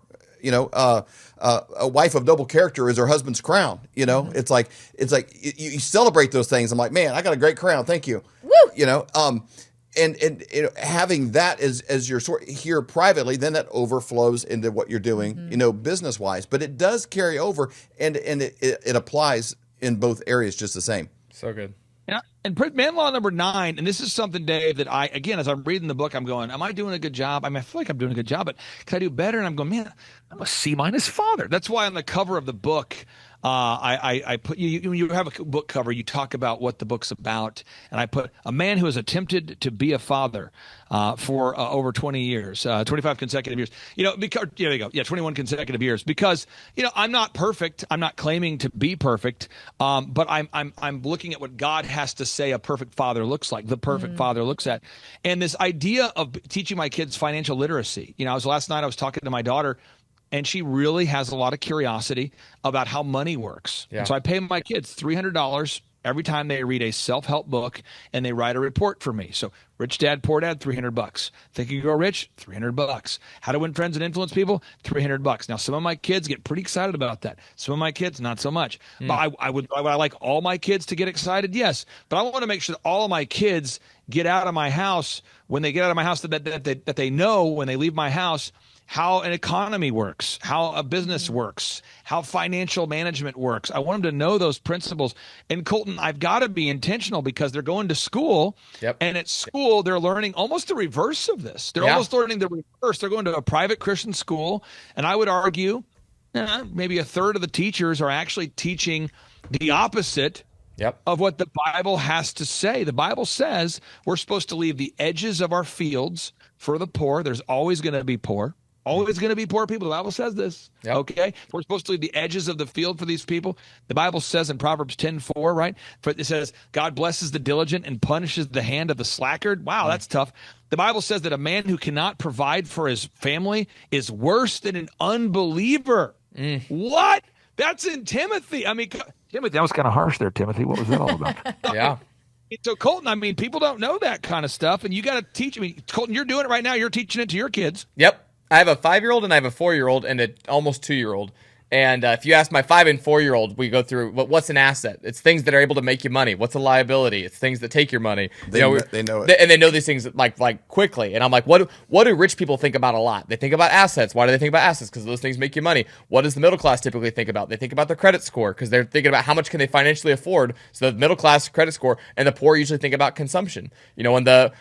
A wife of noble character is her husband's crown. It's like you celebrate those things. I'm like, man, I got a great crown. Thank you. Woo! And having that as your sort here privately, then that overflows into what you're doing, business wise. But it does carry over, and it applies in both areas just the same. So good. Yeah, and man law number 9, and this is something, Dave, that again, as I'm reading the book, I'm going, am I doing a good job? I mean, I feel like I'm doing a good job, but can I do better? And I'm going, man, I'm a C- father. That's why on the cover of the book, I put you have a book cover, you talk about what the book's about, and I put a man who has attempted to be a father for over 20 years, 25 consecutive years. Because there you go, 21 consecutive years. Because I'm not perfect. I'm not claiming to be perfect, but I'm looking at what God has to say a perfect father looks like. The perfect father looks at, and this idea of teaching my kids financial literacy. Last night I was talking to my daughter, and she really has a lot of curiosity about how money works. Yeah. And so I pay my kids $300 every time they read a self-help book and they write a report for me. So Rich Dad, Poor Dad, $300. Think You Grow Rich, $300. How to Win Friends and Influence People, $300. Now, some of my kids get pretty excited about that. Some of my kids, not so much. But would I like all my kids to get excited? Yes. But I want to make sure that all of my kids get out of my house, when they get out of my house, that they know when they leave my house how an economy works, how a business works, how financial management works. I want them to know those principles. And Colton, I've got to be intentional, because they're going to school. Yep. And at school, they're learning almost the reverse of this. They're almost learning the reverse. They're going to a private Christian school. And I would argue maybe a third of the teachers are actually teaching the opposite of what the Bible has to say. The Bible says we're supposed to leave the edges of our fields for the poor. There's always going to be poor. Always going to be poor people. The Bible says this. Yep. Okay? We're supposed to leave the edges of the field for these people. The Bible says in Proverbs 10:4, right? It says, God blesses the diligent and punishes the hand of the slackard. Wow, that's tough. The Bible says that a man who cannot provide for his family is worse than an unbeliever. What? That's in Timothy. I mean, Timothy, that was kind of harsh there, Timothy. What was that all about? Yeah. So, Colton, I mean, people don't know that kind of stuff, and you got to teach. I mean, Colton, you're doing it right now. You're teaching it to your kids. Yep. I have a 5-year-old and I have a 4-year-old and an almost 2-year-old. And if you ask my 5 and 4-year-old, we go through what's an asset. It's things that are able to make you money. What's a liability? It's things that take your money. They know it. And they know these things like quickly. And I'm like, what do rich people think about a lot? They think about assets. Why do they think about assets? Because those things make you money. What does the middle class typically think about? They think about their credit score, because they're thinking about how much can they financially afford. So the middle class credit score, and the poor usually think about consumption. When the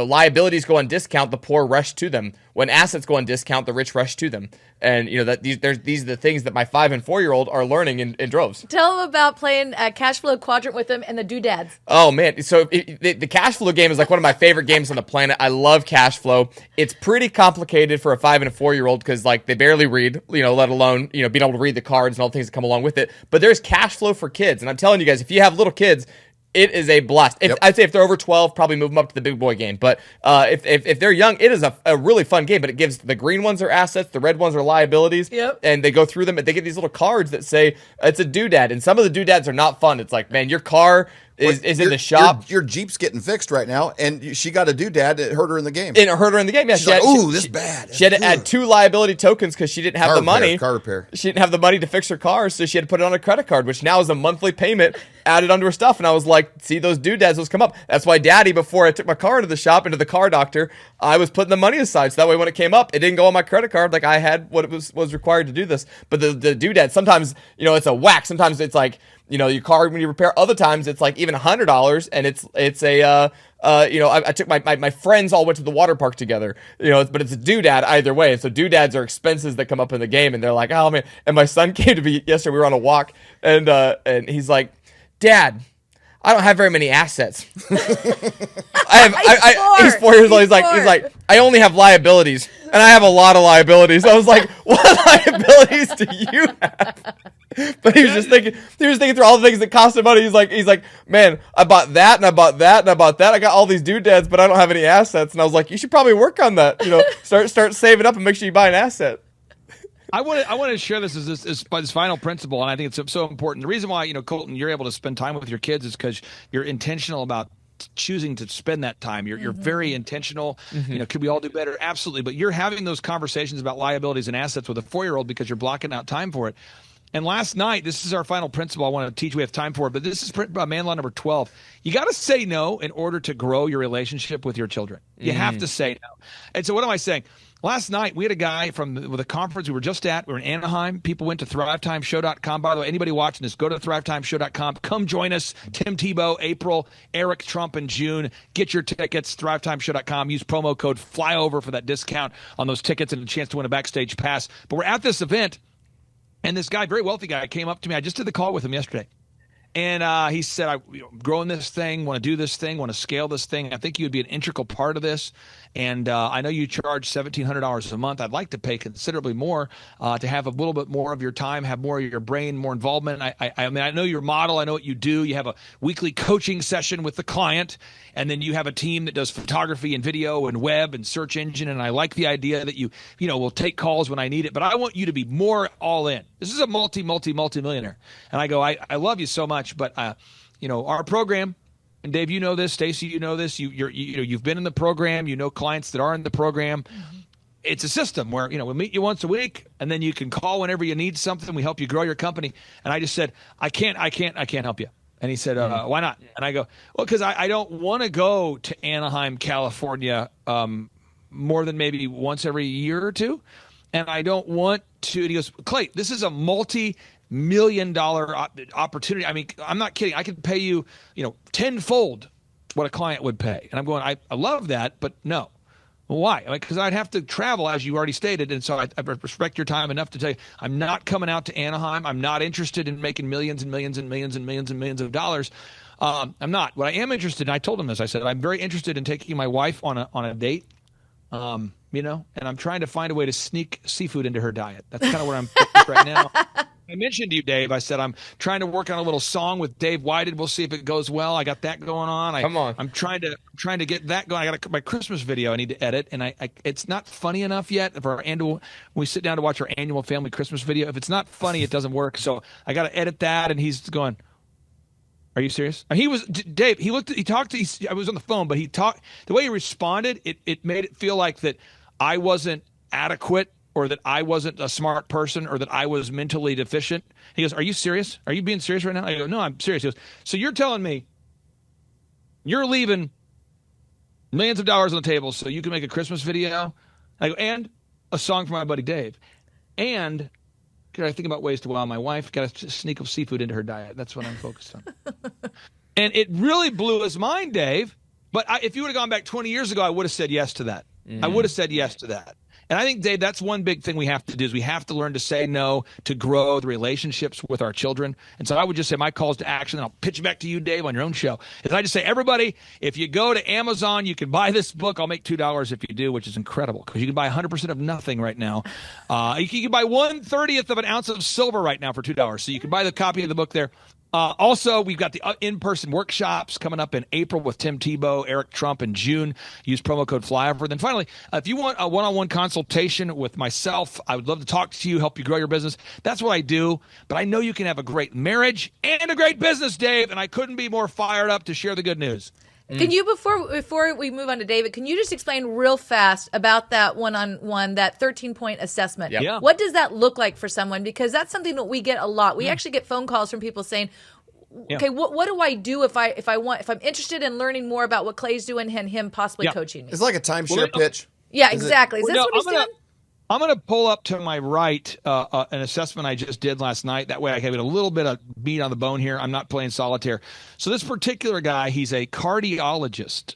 liabilities go on discount, the poor rush to them. When assets go on discount, the rich rush to them. And these are the things that my 5 and 4-year-old are learning in droves. Tell them about playing cash flow quadrant with them and the doodads. Oh man, so the cash flow game is like one of my favorite games on the planet. I love cash flow. It's pretty complicated for a 5 and a 4-year-old, because they barely read, let alone being able to read the cards and all the things that come along with it. But there's cash flow for kids, and I'm telling you guys, if you have little kids, it is a blast. I'd say if they're over 12, probably move them up to the big boy game. But if they're young, it is a really fun game. But it gives, the green ones are assets, the red ones are liabilities. Yep. And they go through them, and they get these little cards that say it's a doodad. And some of the doodads are not fun. It's like, man, your car is in the shop. Your Jeep's getting fixed right now, and she got a doodad that hurt her in the game. And it hurt her in the game. Yeah, She's like, ooh, this is bad. She had to add 2 liability tokens because she didn't have the money. Car repair. She didn't have the money to fix her car, so she had to put it on a credit card, which now is a monthly payment added onto her stuff. And I was like, see, those doodads, those come up. That's why Daddy, before I took my car to the shop, into the car doctor, I was putting the money aside. So that way when it came up, it didn't go on my credit card. Like, I had what it was required to do this. But the doodad, sometimes, it's a whack. Sometimes it's like, your car when you repair. Other times it's like even $100, and it's a I took my friends all went to the water park together, but it's a doodad either way. And so doodads are expenses that come up in the game, and they're like, oh man. And my son came to me yesterday. We were on a walk, and he's like, Dad, I don't have very many assets. He's 4 years old. He's like, I only have liabilities, and I have a lot of liabilities. I was like, what liabilities do you have? But he was thinking through all the things that cost him money. He's like, man, I bought that, and I bought that, and I bought that. I got all these doodads, but I don't have any assets. And I was like, you should probably work on that. Start saving up and make sure you buy an asset. I want to share this as this final principle, and I think it's so important. The reason why, Colton, you're able to spend time with your kids is because you're intentional about choosing to spend that time. You're very intentional. Could we all do better? Absolutely. But you're having those conversations about liabilities and assets with a 4-year-old because you're blocking out time for it. And last night, this is our final principle I want to teach. We have time for it, but this is man law number 12. You got to say no in order to grow your relationship with your children. You have to say no. And so what am I saying? Last night, we had a guy with a conference we were just at. We were in Anaheim. People went to thrivetimeshow.com. By the way, anybody watching this, go to thrivetimeshow.com. Come join us. Tim Tebow, April, Eric Trump in June. Get your tickets, thrivetimeshow.com. Use promo code FLYOVER for that discount on those tickets and a chance to win a backstage pass. But we're at this event, and this guy, very wealthy guy, came up to me. I just did the call with him yesterday. And he said, I'm growing this thing, want to do this thing, want to scale this thing. I think you would be an integral part of this. And I know you charge $1,700 a month. I'd like to pay considerably more to have a little bit more of your time, have more of your brain, more involvement. I mean, I know your model. I know what you do. You have a weekly coaching session with the client, and then you have a team that does photography and video and web and search engine. And I like the idea that you will take calls when I need it. But I want you to be more all in. This is a multi-millionaire. And I go, I love you so much, but our program. And Dave, you know this. Stacy, you know this. You've been in the program. You know clients that are in the program. It's a system where we meet you once a week, and then you can call whenever you need something. We help you grow your company. And I just said, I can't help you. And he said, why not? And I go, well, because I don't want to go to Anaheim, California, more than maybe once every year or two, and I don't want to. And he goes, Clay, this is a multi-million-dollar opportunity. I mean, I'm not kidding. I could pay you, tenfold what a client would pay. And I'm going, I love that, but no. Well, why? Because I'd have to travel, as you already stated, and so I respect your time enough to tell you I'm not coming out to Anaheim. I'm not interested in making millions and millions and millions and millions and millions of dollars. I'm not. What I am interested in, I told him this. I said I'm very interested in taking my wife on a date. And I'm trying to find a way to sneak seafood into her diet. That's kind of where I'm focused right now. I mentioned to you, Dave, I said I'm trying to work on a little song with Dave Whited. We'll see if it goes well. I got that going on. Come on. I'm trying to get that going. I got my Christmas video I need to edit, and it's not funny enough yet for our annual. We sit down to watch our annual family Christmas video. If it's not funny, it doesn't work. So I got to edit that, and he's going, are you serious? And he was, Dave, I was on the phone, but he talked, the way he responded, it made it feel like that I wasn't adequate, or that I wasn't a smart person, or that I was mentally deficient. He goes, are you serious? Are you being serious right now? I go, no, I'm serious. He goes, so you're telling me you're leaving millions of dollars on the table so you can make a Christmas video? I go, and a song for my buddy Dave. And got to think about ways to wow my wife. Got to sneak of seafood into her diet. That's what I'm focused on. And it really blew his mind, Dave. But if you would have gone back 20 years ago, I would have said yes to that. I would have said yes to that. And I think, Dave, that's one big thing we have to do is we have to learn to say no to grow the relationships with our children. And so I would just say my calls to action, and I'll pitch back to you, Dave, on your own show, is I just say, everybody, if you go to Amazon, you can buy this book. I'll make $2 if you do, which is incredible because you can buy 100% of nothing right now. You can buy 1/30th of an ounce of silver right now for $2. So you can buy the copy of the book there. Also, we've got the in-person workshops coming up in April with Tim Tebow, Eric Trump in June. Use promo code FLYOVER. Then finally, if you want a one-on-one consultation with myself, I would love to talk to you, help you grow your business. That's what I do. But I know you can have a great marriage and a great business, Dave, and I couldn't be more fired up to share the good news. Can you, before we move on to David, can you just explain real fast about that one-on-one, that 13-point assessment? Yep. Yeah. What does that look like for someone? Because that's something that we get a lot. We actually get phone calls from people saying, okay, what do I do if I'm interested in learning more about what Clay's doing and him possibly coaching me? It's like a timeshare pitch. Yeah, exactly. Is that what he's doing? I'm going to pull up to my right an assessment I just did last night. That way I have a little bit of meat on the bone here. I'm not playing solitaire. So this particular guy, he's a cardiologist,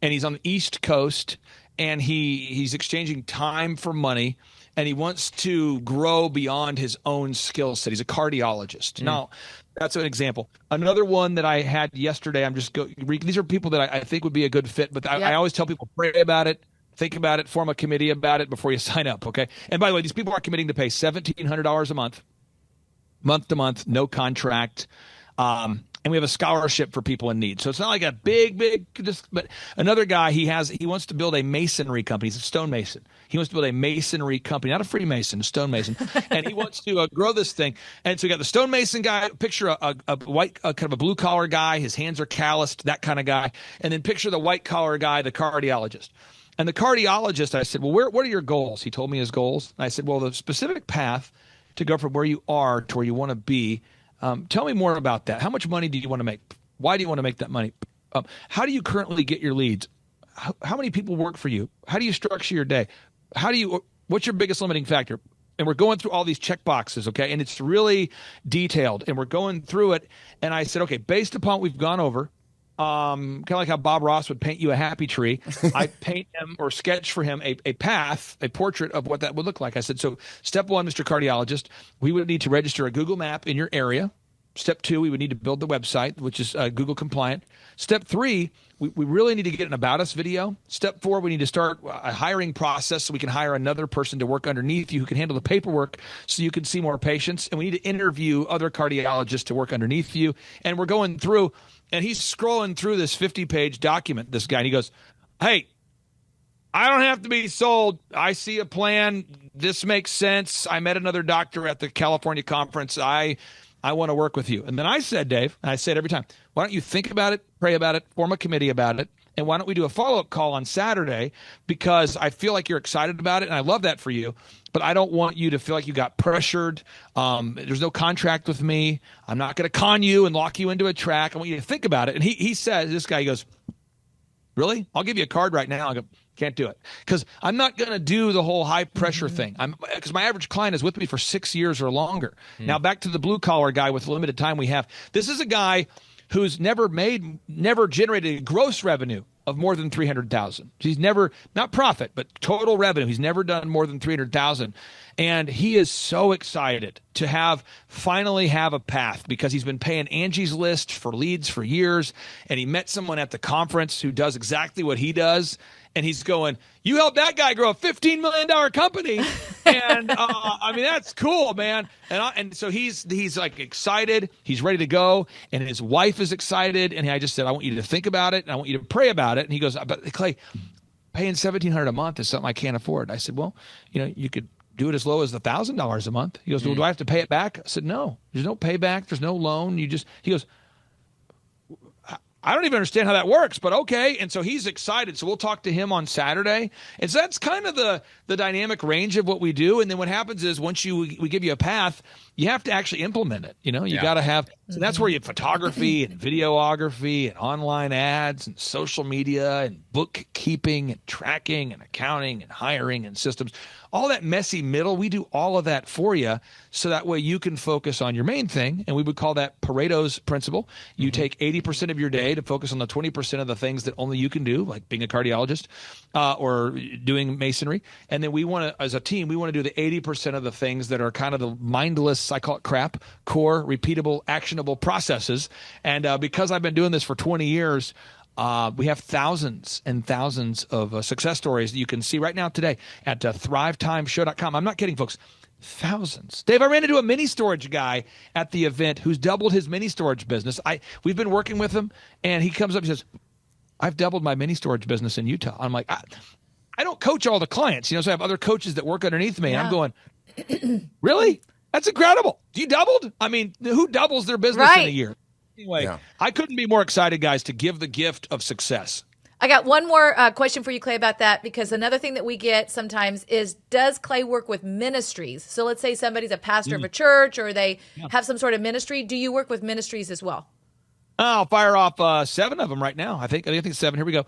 and he's on the East Coast, and he's exchanging time for money, and he wants to grow beyond his own skill set. He's a cardiologist. Now, That's an example. Another one that I had yesterday, these are people that I think would be a good fit, but I always tell people, pray about it, think about it, form a committee about it before you sign up, okay? And by the way, these people are committing to pay $1,700 a month to month, no contract. And we have a scholarship for people in need. So it's not like a big, but another guy, he wants to build a masonry company. He's a stonemason. He wants to build a masonry company, not a Freemason, a stonemason. And he wants to grow this thing. And so you got the stonemason guy, picture a white, kind of a blue collar guy. His hands are calloused, that kind of guy. And then picture the white collar guy, the cardiologist. And the cardiologist, I said, well, what are your goals? He told me his goals. And I said, well, the specific path to go from where you are to where you want to be. Tell me more about that. How much money do you want to make? Why do you want to make that money? How do you currently get your leads? How many people work for you? How do you structure your day? What's your biggest limiting factor? And we're going through all these check boxes, okay? And it's really detailed, and we're going through it. And I said, okay, based upon what we've gone over, kind of like how Bob Ross would paint you a happy tree, I paint him or sketch for him a path, a portrait of what that would look like. I said, so step one, Mr. Cardiologist, we would need to register a Google map in your area. Step two, we would need to build the website, which is Google compliant. Step three, we really need to get an About Us video. Step four, we need to start a hiring process so we can hire another person to work underneath you who can handle the paperwork so you can see more patients. And we need to interview other cardiologists to work underneath you. And we're going through, and he's scrolling through this 50-page document, this guy, and he goes, hey, I don't have to be sold. I see a plan. This makes sense. I met another doctor at the California conference. I want to work with you. And then I said, Dave, and I say it every time, why don't you think about it, pray about it, form a committee about it, and why don't we do a follow-up call on Saturday, because I feel like you're excited about it, and I love that for you, but I don't want you to feel like you got pressured. There's no contract with me. I'm not going to con you and lock you into a track. I want you to think about it. And he says, this guy, he goes, really? I'll give you a card right now. I go, can't do it, because I'm not going to do the whole high pressure thing. Because my average client is with me for 6 years or longer. Now back to the blue collar guy with the limited time we have. This is a guy who's never generated gross revenue of more than 300,000. He's never, not profit, but total revenue. He's never done more than 300,000. And he is so excited to finally have a path, because he's been paying Angie's List for leads for years. And he met someone at the conference who does exactly what he does. And he's going, you helped that guy grow a $15 million company. And I mean, that's cool, man. And so he's like excited. He's ready to go. And his wife is excited. And I just said, I want you to think about it. And I want you to pray about it. And he goes, but Clay, paying $1,700 a month is something I can't afford. I said, well, you could do it as low as $1,000 a month. He goes, well, do I have to pay it back? I said, no, there's no payback. There's no loan. He goes, I don't even understand how that works, but okay. And so he's excited. So we'll talk to him on Saturday. And so that's kind of the dynamic range of what we do. And then what happens is once we give you a path, you have to actually implement it. You got to have, so that's where you have photography and videography and online ads and social media and bookkeeping and tracking and accounting and hiring and systems. All that messy middle, we do all of that for you, so that way you can focus on your main thing. And we would call that Pareto's principle. You take 80% of your day to focus on the 20% of the things that only you can do, like being a cardiologist or doing masonry. And then we want to, as a team, we want to do the 80% of the things that are kind of the mindless, I call it crap, core, repeatable, actionable processes. And because I've been doing this for 20 years, we have thousands and thousands of success stories that you can see right now today at thrivetimeshow.com. I'm not kidding, folks. Thousands. Dave, I ran into a mini storage guy at the event who's doubled his mini storage business. We've been working with him, and he comes up and says, I've doubled my mini storage business in Utah. I'm like, I don't coach all the clients, so I have other coaches that work underneath me. Yeah. And I'm going, really? That's incredible. You doubled? I mean, who doubles their business in a year? Anyway, I couldn't be more excited, guys, to give the gift of success. I got one more question for you, Clay, about that, because another thing that we get sometimes is, does Clay work with ministries? So let's say somebody's a pastor of a church, or they have some sort of ministry. Do you work with ministries as well? I'll fire off 7 of them right now. I think 7. Here we go.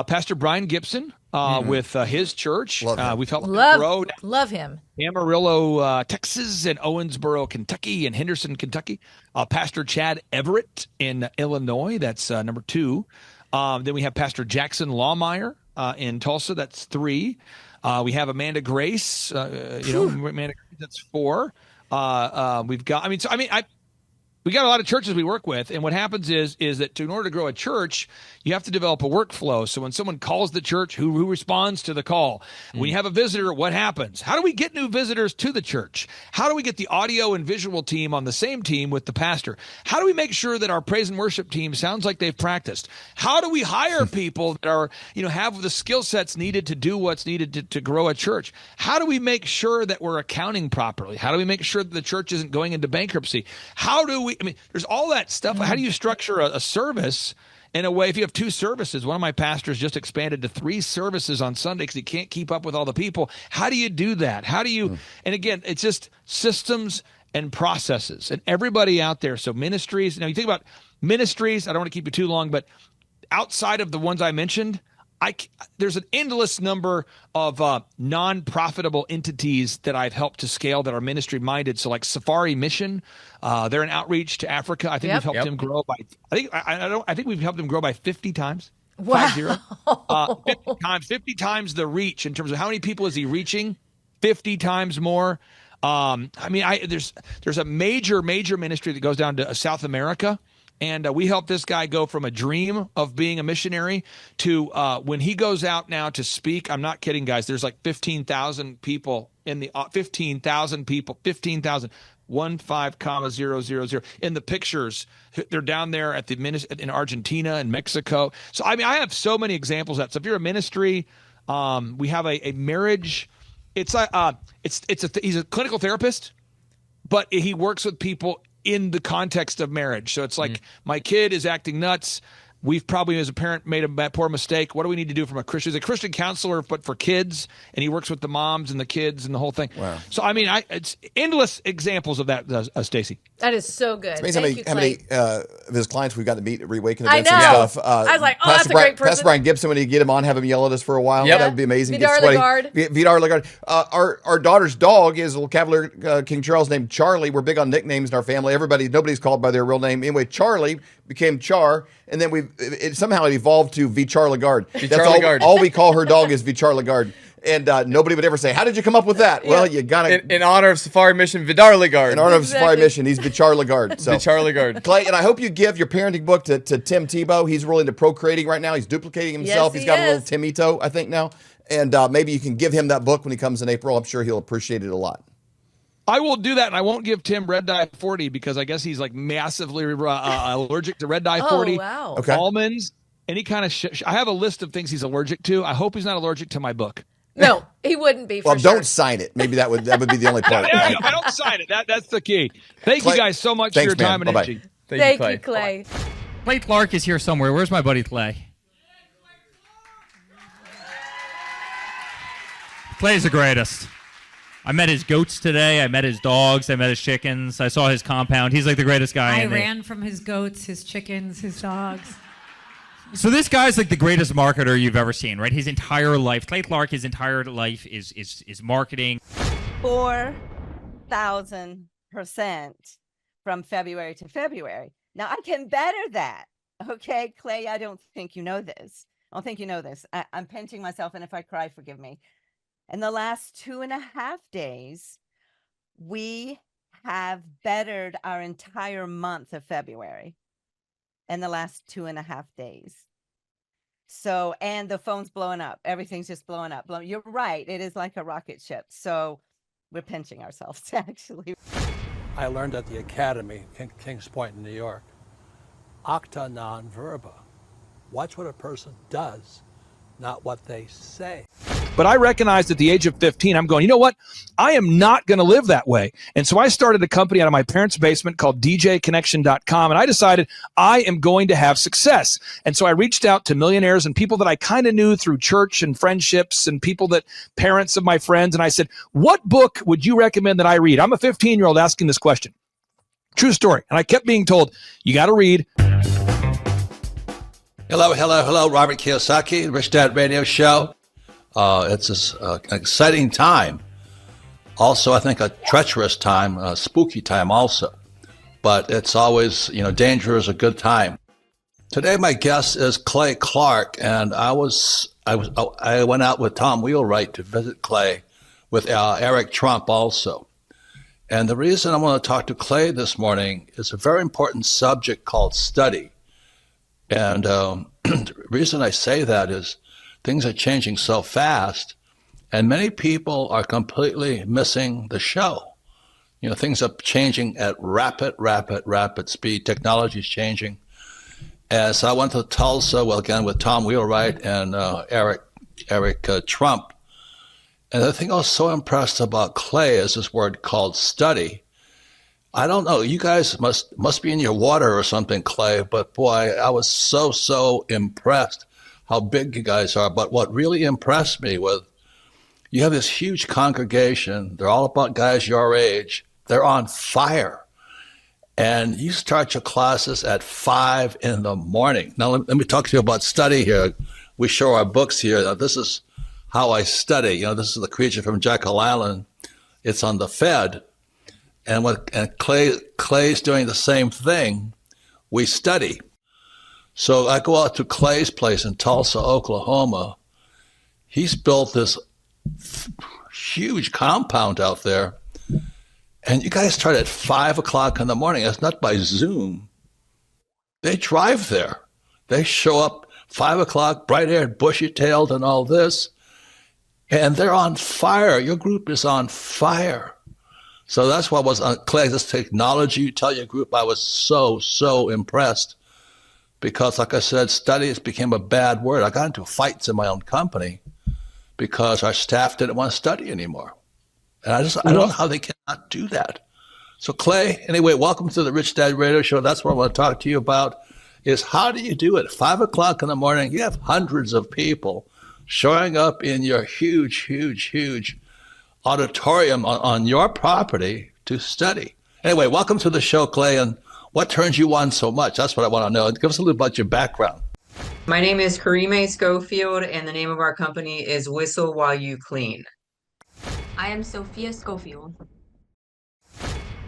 Pastor Brian Gibson with his church. We've helped him grow. Love him. Amarillo, Texas, and Owensboro, Kentucky, and Henderson, Kentucky. Pastor Chad Everett in Illinois. That's number 2. Then we have Pastor Jackson Lawmeyer in Tulsa. That's 3. We have Amanda Grace. Amanda Grace, that's 4. We've got. we got a lot of churches we work with, and what happens is that in order to grow a church, you have to develop a workflow. So when someone calls the church, who responds to the call? When you have a visitor, what happens? How do we get new visitors to the church? How do we get the audio and visual team on the same team with the pastor? How do we make sure that our praise and worship team sounds like they've practiced? How do we hire people that are, have the skill sets needed to do what's needed to grow a church? How do we make sure that we're accounting properly? How do we make sure that the church isn't going into bankruptcy? How do we, there's all that stuff. How do you structure a service in a way? If you have 2 services, one of my pastors just expanded to 3 services on Sunday because he can't keep up with all the people. How do you do that? How do you, and again, it's just systems and processes, and everybody out there. So ministries, you think about ministries, I don't want to keep you too long, but outside of the ones I mentioned, there's an endless number of non-profitable entities that I've helped to scale that are ministry-minded. So like Safari Mission, they're an outreach to Africa. I think we've helped him grow by, I think we've helped him grow by 50 times. Wow. 50 times the reach in terms of how many people is he reaching? 50 times more. There's a major ministry that goes down to South America. And we helped this guy go from a dream of being a missionary to when he goes out now to speak. I'm not kidding, guys. There's like 15,000 people in the 15,000 people, 15,000, 15,000 in the pictures. They're down there at in Argentina and Mexico. So I have so many examples of that. So if you're a ministry, we have a marriage. He's a clinical therapist, but he works with people in the context of marriage. So it's like, my kid is acting nuts. We've probably, as a parent, made a poor mistake. What do we need to do from a Christian? He's a Christian counselor, but for kids, and he works with the moms and the kids and the whole thing. Wow. So, it's endless examples of that, Stacy. That is so good. It's amazing how many of his clients we've got to meet at Reawaken I events know. and stuff. I was like, that's a great person. Pastor Brian Gibson, when you get him on, have him yell at us for a while. Yep. That would be amazing. Vidar Lagarde. Vidar Lagarde. Our daughter's dog is a little Cavalier King Charles named Charlie. We're big on nicknames in our family. Nobody's called by their real name. Anyway, Charlie became Char, and then somehow it evolved to Vichar Lagarde. That's all we call her dog is Vichar Lagarde. And nobody would ever say, "How did you come up with that?" Yeah. Well, you got to... In honor of Safari Mission, Vidar Lagarde. In honor of Safari Mission, he's Vichar Lagarde. So. Vichar Lagarde. Clay, and I hope you give your parenting book to Tim Tebow. He's really into procreating right now. He's duplicating himself. Yes, He's got a little Timito, I think, now. And maybe you can give him that book when he comes in April. I'm sure he'll appreciate it a lot. I will do that, and I won't give Tim red dye 40 because I guess he's like massively allergic to red dye 40. Oh, wow. Okay. Almonds, any kind of I have a list of things he's allergic to. I hope he's not allergic to my book. No, he wouldn't be. Well, don't sign it. Maybe that would be the only part. I don't sign it. That's the key. Thank you guys so much for your time and energy. Thank you, Clay. Clay Clark is here somewhere. Where's my buddy Clay? Clay's the greatest. I met his goats today. I met his dogs. I met his chickens. I saw his compound. He's like the greatest guy. I ran from his goats, his chickens, his dogs. So this guy's like the greatest marketer you've ever seen, right? His entire life, Clay Clark, his entire life is marketing. 4,000% from February to February. Now I can better that. Okay, Clay, I don't think you know this. I'm pinching myself, and if I cry, forgive me. In the last 2.5 days, we have bettered our entire month of February in the last 2.5 days. So, and the phone's blowing up. Everything's just blowing up. You're right. It is like a rocket ship. So we're pinching ourselves, actually. I learned at the academy, Kings Point in New York, acta non verba. Watch what a person does, not what they say. But I recognized at the age of 15, I'm going, you know what? I am not going to live that way. And so I started a company out of my parents' basement called DJconnection.com. And I decided I am going to have success. And so I reached out to millionaires and people that I kind of knew through church and friendships and parents of my friends. And I said, what book would you recommend that I read? I'm a 15-year-old asking this question. True story. And I kept being told, you got to read. Hello. Robert Kiyosaki, Rich Dad Radio Show. It's an exciting time. Also, I think a treacherous time, a spooky time also. But it's always, danger is a good time. Today, my guest is Clay Clark, and I went out with Tom Wheelwright to visit Clay with Eric Trump also. And the reason I want to talk to Clay this morning is a very important subject called study. And the reason I say that is things are changing so fast, and many people are completely missing the show. You know, things are changing at rapid speed. Technology is changing. And so I went to Tulsa, well, again, with Tom Wheelwright and Eric Trump. And the thing I was so impressed about Clay is this word called study. I don't know, you guys must be in your water or something, Clay, but boy, I was so impressed how big you guys are. But what really impressed me was you have this huge congregation. They're all about guys your age. They're on fire. And you start your classes at 5 in the morning. Now, let me talk to you about study here. We show our books here. Now, this is how I study. You know, this is the creature from Jekyll Island. It's on the Fed. And Clay's doing the same thing. We study. So I go out to Clay's place in Tulsa, Oklahoma. He's built this huge compound out there. And you guys start at 5 o'clock in the morning. It's not by Zoom. They drive there. They show up 5 o'clock, bright-haired, bushy-tailed, and all this. And they're on fire. Your group is on fire. So that's why I was on Clay, this technology you tell your group. I was so impressed because, like I said, studies became a bad word. I got into fights in my own company because our staff didn't want to study anymore. And I don't know how they cannot do that. So Clay, anyway, welcome to the Rich Dad Radio Show. That's what I want to talk to you about is how do you do it? 5 o'clock in the morning, you have hundreds of people showing up in your huge auditorium on your property to study. Anyway, welcome to the show, Clay, and what turns you on so much? That's what I want to know. Give us a little about your background. My name is Karime Schofield, and the name of our company is Whistle While You Clean. I am Sophia Schofield.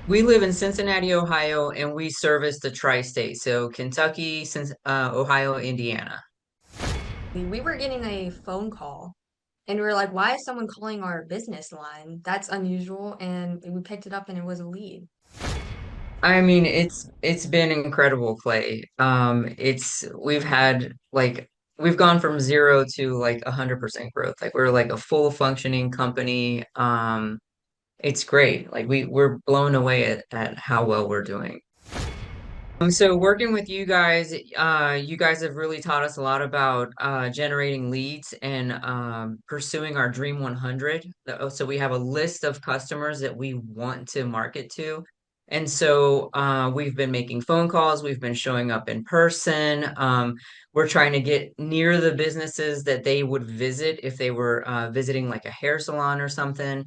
We live in Cincinnati, Ohio, and we service the tri-state, so Kentucky, Ohio, Indiana. We were getting a phone call, and we were like, why is someone calling our business line? That's unusual, and we picked it up, and it was a lead. I mean, it's been incredible, Clay. We've gone from 0 to like 100% growth. Like we're like a full functioning company. It's great. Like we're blown away at how well we're doing. So working with you guys have really taught us a lot about generating leads and pursuing our Dream 100. So we have a list of customers that we want to market to. And so we've been making phone calls, we've been showing up in person. We're trying to get near the businesses that they would visit if they were visiting like a hair salon or something.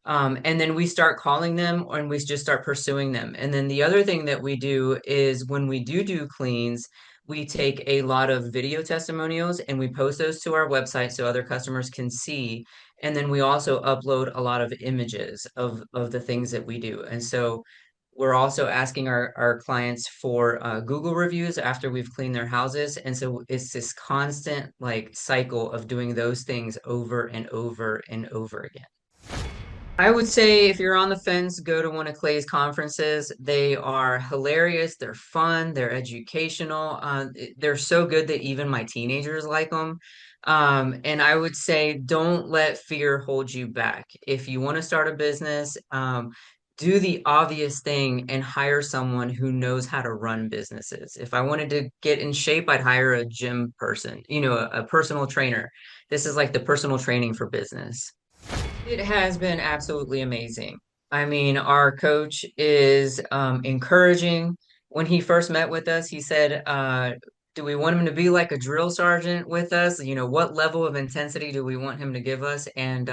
And then we start calling them and we just start pursuing them. And then the other thing that we do is when we do cleans, we take a lot of video testimonials and we post those to our website so other customers can see. And then we also upload a lot of images of the things that we do. And so we're also asking our clients for Google reviews after we've cleaned their houses. And so it's this constant like cycle of doing those things over and over and over again. I would say if you're on the fence, go to one of Clay's conferences. They are hilarious. They're fun. They're educational. They're so good that even my teenagers like them. And I would say don't let fear hold you back. If you want to start a business, do the obvious thing and hire someone who knows how to run businesses. If I wanted to get in shape, I'd hire a gym person, a personal trainer. This is like the personal training for business. It has been absolutely amazing. I mean, our coach is encouraging. When he first met with us, he said, do we want him to be like a drill sergeant with us? What level of intensity do we want him to give us? And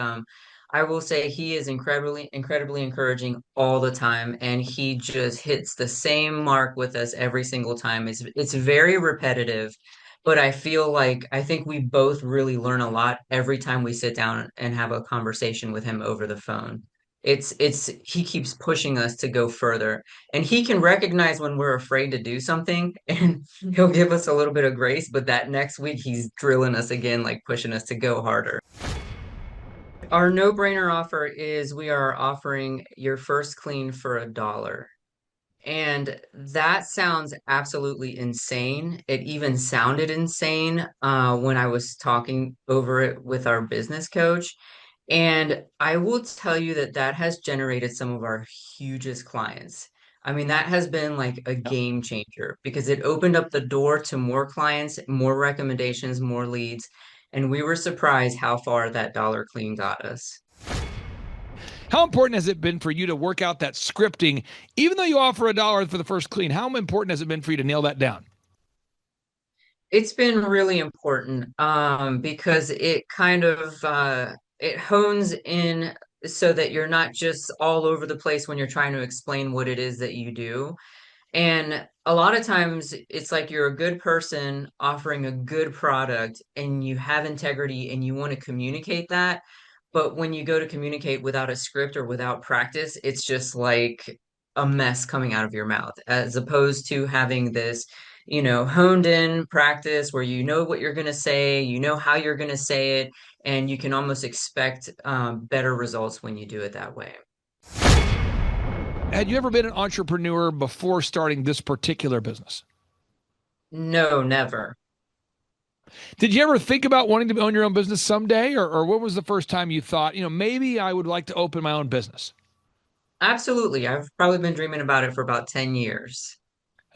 I will say he is incredibly encouraging all the time. And he just hits the same mark with us every single time. It's very repetitive. But I think we both really learn a lot every time we sit down and have a conversation with him over the phone. He keeps pushing us to go further, and he can recognize when we're afraid to do something and he'll give us a little bit of grace, but that next week he's drilling us again, like pushing us to go harder. Our no-brainer offer is we are offering your first clean for $1. And that sounds absolutely insane. It even sounded insane when I was talking over it with our business coach. And I will tell you that that has generated some of our hugest clients. I mean, that has been like a game changer because it opened up the door to more clients, more recommendations, more leads. And we were surprised how far that dollar clean got us. How important has it been for you to work out that scripting, even though you offer $1 for the first clean? How important has it been for you to nail that down? It's been really important because it kind of it hones in so that you're not just all over the place when you're trying to explain what it is that you do. And a lot of times it's like you're a good person offering a good product and you have integrity and you want to communicate that. But when you go to communicate without a script or without practice, it's just like a mess coming out of your mouth, as opposed to having this, honed in practice where you know what you're going to say, you know how you're going to say it, and you can almost expect better results when you do it that way. Had you ever been an entrepreneur before starting this particular business? No, never. Did you ever think about wanting to own your own business someday? Or what was the first time you thought, maybe I would like to open my own business? Absolutely. I've probably been dreaming about it for about 10 years.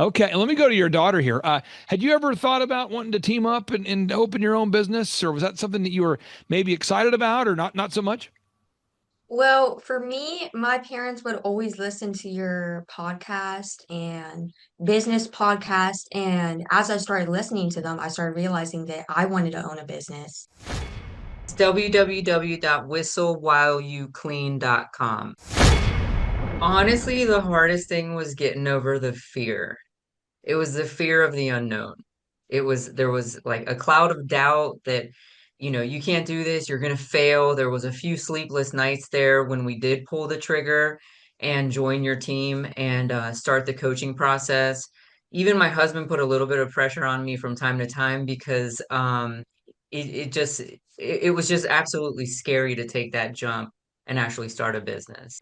Okay, and let me go to your daughter here. Had you ever thought about wanting to team up and open your own business, or was that something that you were maybe excited about, or not so much? Well, for me, my parents would always listen to your podcast and business podcast. And as I started listening to them, I started realizing that I wanted to own a business. It's www.whistlewhileyouclean.com. Honestly, the hardest thing was getting over the fear. It was the fear of the unknown. There was like a cloud of doubt that, you can't do this, you're gonna fail. There was a few sleepless nights there when we did pull the trigger and join your team and start the coaching process. Even my husband put a little bit of pressure on me from time to time because it was just absolutely scary to take that jump and actually start a business.